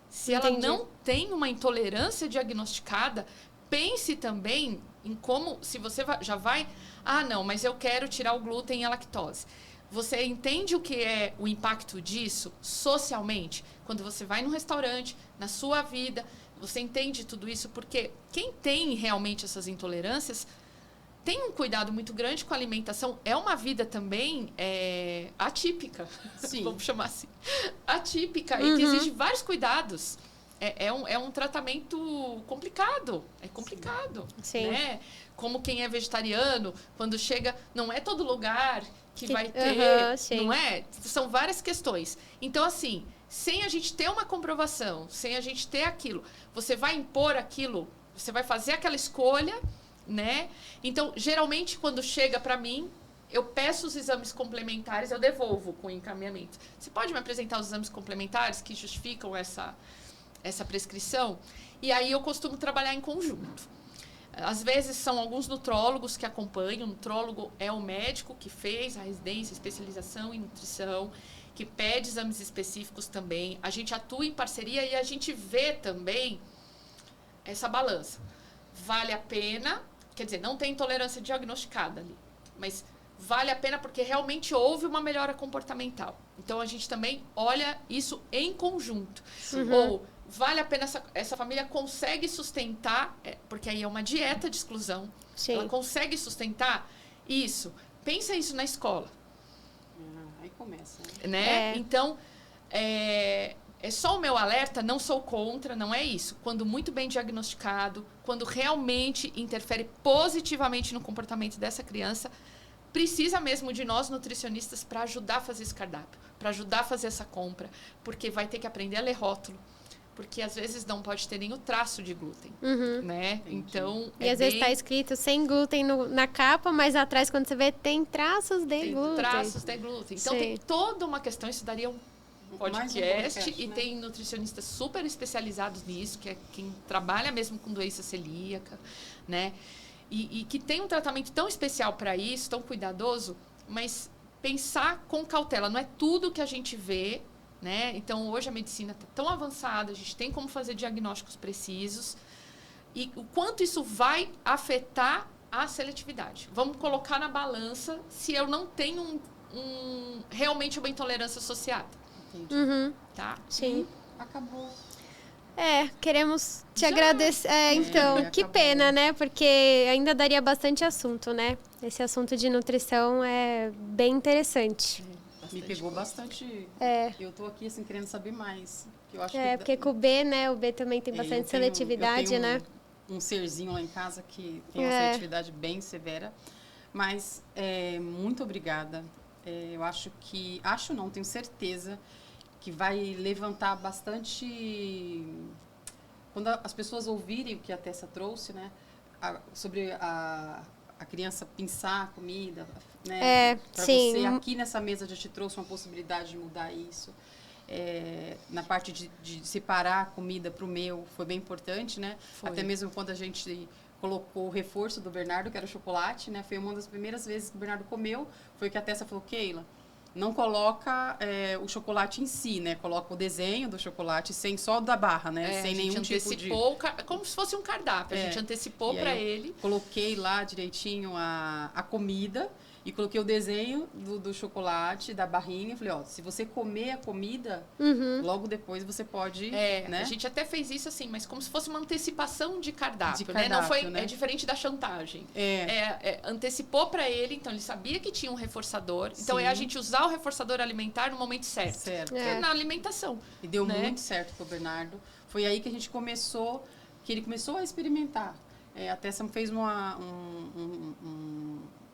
se ela não tem uma intolerância diagnosticada. Pense também em como, se você já vai... não, mas eu quero tirar o glúten e a lactose. Você entende o que é o impacto disso socialmente? Quando você vai num restaurante, na sua vida, você entende tudo isso? Porque quem tem realmente essas intolerâncias tem um cuidado muito grande com a alimentação. É uma vida também atípica, vamos chamar assim. Atípica, e que exige vários cuidados. É um tratamento complicado. É complicado. Sim. Né? Como quem é vegetariano, quando chega... Não é todo lugar que vai ter... não é? São várias questões. Então, assim, sem a gente ter uma comprovação, sem a gente ter aquilo, você vai impor aquilo, você vai fazer aquela escolha, né? Então, geralmente, quando chega para mim, eu peço os exames complementares, eu devolvo com encaminhamento. Você pode me apresentar os exames complementares que justificam essa prescrição? E aí eu costumo trabalhar em conjunto. Às vezes são alguns nutrólogos que acompanham. O nutrólogo é o médico que fez a residência, especialização em nutrição, que pede exames específicos também. A gente atua em parceria e a gente vê também essa balança. Vale a pena, quer dizer, não tem intolerância diagnosticada ali, mas vale a pena porque realmente houve uma melhora comportamental. Então, a gente também olha isso em conjunto. Ou vale a pena, essa família consegue sustentar, porque aí é uma dieta de exclusão, ela consegue sustentar isso. Pensa isso na escola. Aí começa. Né? Então, é só o meu alerta, não sou contra, não é isso. Quando muito bem diagnosticado, quando realmente interfere positivamente no comportamento dessa criança, precisa mesmo de nós nutricionistas para ajudar a fazer esse cardápio, para ajudar a fazer essa compra, porque vai ter que aprender a ler rótulo, porque às vezes não pode ter nem o traço de glúten, né? Então, e às vezes está escrito sem glúten na capa, mas atrás, quando você vê, tem traços de glúten. Traços de glúten. Então, tem toda uma questão, isso daria um podcast, e né? Tem nutricionistas super especializados nisso, que é quem trabalha mesmo com doença celíaca, né? E que tem um tratamento tão especial para isso, tão cuidadoso, mas pensar com cautela. Não é tudo que a gente vê, né? Então, hoje a medicina está tão avançada, a gente tem como fazer diagnósticos precisos. e o quanto isso vai afetar a seletividade. Vamos colocar na balança se eu não tenho realmente uma intolerância associada. Entendi. Tá? Sim. E acabou. Queremos te agradecer. Então, que acabou. pena, né? Porque ainda daria bastante assunto, né? Esse assunto de nutrição é bem interessante. Me pegou bastante. Eu tô aqui, assim, querendo saber mais. Eu acho que Porque com o B, né? O B também tem bastante seletividade, eu tenho né? um serzinho lá em casa que tem uma seletividade bem severa. Mas, muito obrigada. Eu tenho certeza que vai levantar bastante... Quando as pessoas ouvirem o que a Tessa trouxe, né? Sobre a criança pensar a comida, né? Pra sim. você, aqui nessa mesa, já te trouxe uma possibilidade de mudar isso. Na parte de separar a comida para o meu, foi bem importante, né? Foi. Até mesmo quando a gente colocou o reforço do Bernardo, que era o chocolate, né? Foi uma das primeiras vezes que o Bernardo comeu, foi que a Tessa falou, Keila, não coloca o chocolate em si, né? Coloca o desenho do chocolate só da barra, né? Sem nenhum tipo de... como se fosse um cardápio. A gente antecipou para ele. Coloquei lá direitinho a comida e coloquei o desenho do chocolate, da barrinha. Falei, se você comer a comida, logo depois você pode... né? A gente até fez isso assim, mas como se fosse uma antecipação de cardápio, De né? Não foi, né? É diferente da chantagem. Antecipou para ele, então ele sabia que tinha um reforçador. Então a gente usar o reforçador alimentar no momento certo. Na alimentação. E deu muito certo pro Bernardo. Foi aí que a gente ele começou a experimentar. A Tessa fez um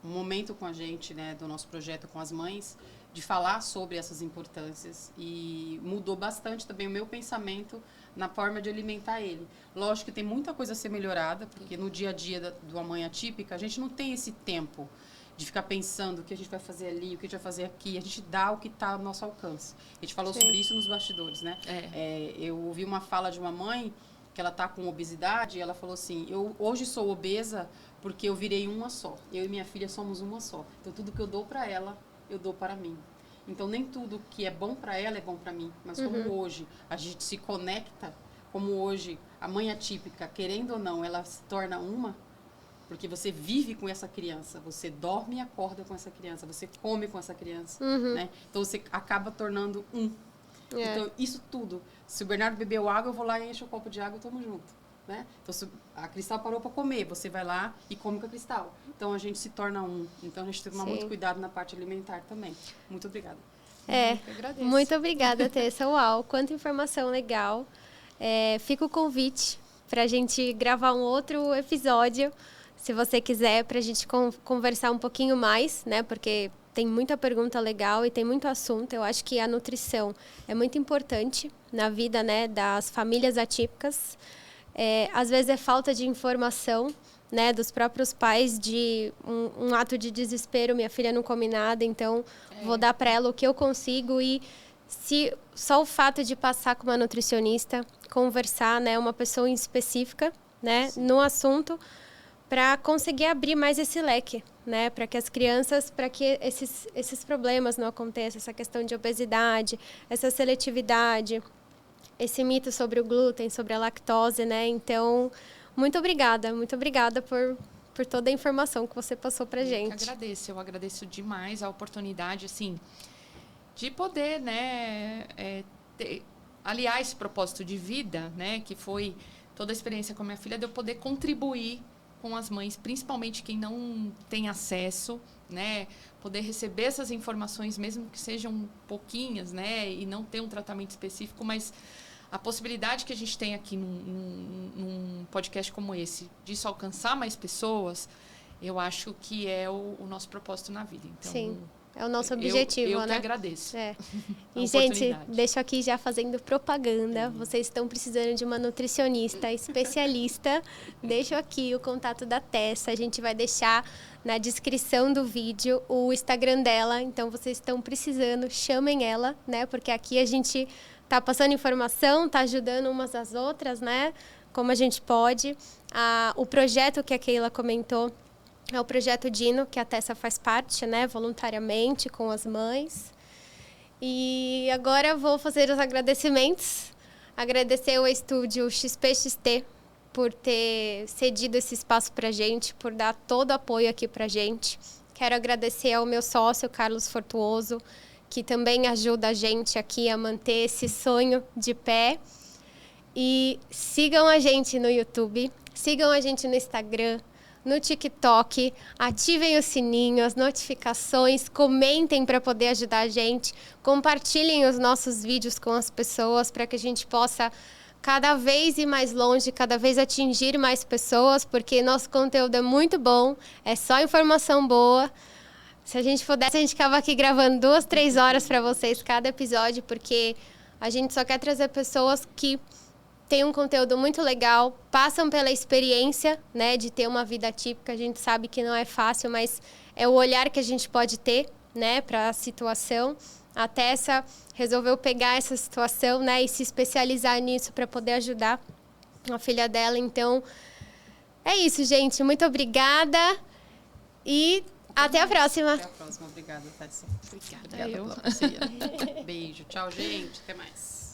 momento com a gente, né, do nosso projeto com as mães, de falar sobre essas importâncias, e mudou bastante também o meu pensamento na forma de alimentar ele. Lógico que tem muita coisa a ser melhorada, porque no dia a dia de uma mãe atípica, a gente não tem esse tempo de ficar pensando o que a gente vai fazer ali, o que a gente vai fazer aqui. A gente dá o que está ao nosso alcance. A gente falou sobre isso nos bastidores, né? Eu ouvi uma fala de uma mãe que ela está com obesidade, e ela falou assim, eu hoje sou obesa porque eu virei uma só. Eu e minha filha somos uma só. Então, tudo que eu dou para ela, eu dou para mim. Então, nem tudo que é bom para ela é bom para mim. Mas como hoje a gente se conecta, como hoje a mãe atípica, querendo ou não, ela se torna uma, porque você vive com essa criança, você dorme e acorda com essa criança, você come com essa criança, né? Então, você acaba tornando um. Então, isso tudo. Se o Bernardo bebeu água, eu vou lá e encho o copo de água e tomo junto. Né? Então, se a Cristal parou para comer, você vai lá e come com a Cristal. Então, a gente se torna um. Então, a gente tem que tomar muito cuidado na parte alimentar também. Muito obrigada. Muito obrigada, Tessa. Uau, quanta informação legal. Fica o convite para a gente gravar um outro episódio, se você quiser, para a gente conversar um pouquinho mais, né? Porque tem muita pergunta legal e tem muito assunto. Eu acho que a nutrição é muito importante na vida, né, das famílias atípicas. Às vezes é falta de informação, né, dos próprios pais, de um ato de desespero, minha filha não come nada, então vou dar para ela o que eu consigo. E só o fato de passar com uma nutricionista, conversar, né, uma pessoa específica, né, no assunto, para conseguir abrir mais esse leque, né, para que as crianças, para que esses problemas não aconteçam, essa questão de obesidade, essa seletividade, esse mito sobre o glúten, sobre a lactose, né? Então, muito obrigada por toda a informação que você passou pra gente. Eu agradeço demais a oportunidade, assim, de poder, né, aliar esse propósito de vida, né, que foi toda a experiência com a minha filha, de eu poder contribuir com as mães, principalmente quem não tem acesso, né, poder receber essas informações, mesmo que sejam pouquinhas, né, e não ter um tratamento específico, mas a possibilidade que a gente tem aqui num podcast como esse, disso alcançar mais pessoas, eu acho que é o nosso propósito na vida. Então, sim, é o nosso objetivo, eu né? que agradeço. E, gente, deixo aqui já fazendo propaganda. Vocês estão precisando de uma nutricionista especialista. Deixo aqui o contato da Tessa. A gente vai deixar na descrição do vídeo o Instagram dela. Então, vocês estão precisando, chamem ela, né? Porque aqui a gente tá passando informação, tá ajudando umas às outras, né? Como a gente pode. O projeto que a Keila comentou é o projeto Dino, que a Tessa faz parte, né? Voluntariamente, com as mães. E agora vou fazer os agradecimentos. Agradecer ao estúdio XPXT por ter cedido esse espaço pra gente, por dar todo o apoio aqui pra gente. Quero agradecer ao meu sócio, Carlos Fortuoso, que também ajuda a gente aqui a manter esse sonho de pé. E sigam a gente no YouTube, sigam a gente no Instagram, no TikTok, ativem o sininho, as notificações, comentem para poder ajudar a gente, compartilhem os nossos vídeos com as pessoas para que a gente possa cada vez ir mais longe, cada vez atingir mais pessoas, porque nosso conteúdo é muito bom, é só informação boa. Se a gente pudesse, a gente ficava aqui gravando 2, 3 horas para vocês cada episódio, porque a gente só quer trazer pessoas que têm um conteúdo muito legal, passam pela experiência, né, de ter uma vida atípica. A gente sabe que não é fácil, mas é o olhar que a gente pode ter, né, para a situação. A Tessa resolveu pegar essa situação, né, e se especializar nisso para poder ajudar a filha dela. Então, é isso, gente. Muito obrigada e até a próxima. Até a próxima. Obrigada, Tessa. Obrigada Obrigada eu. pela parceria. Beijo. Tchau, gente. Até mais.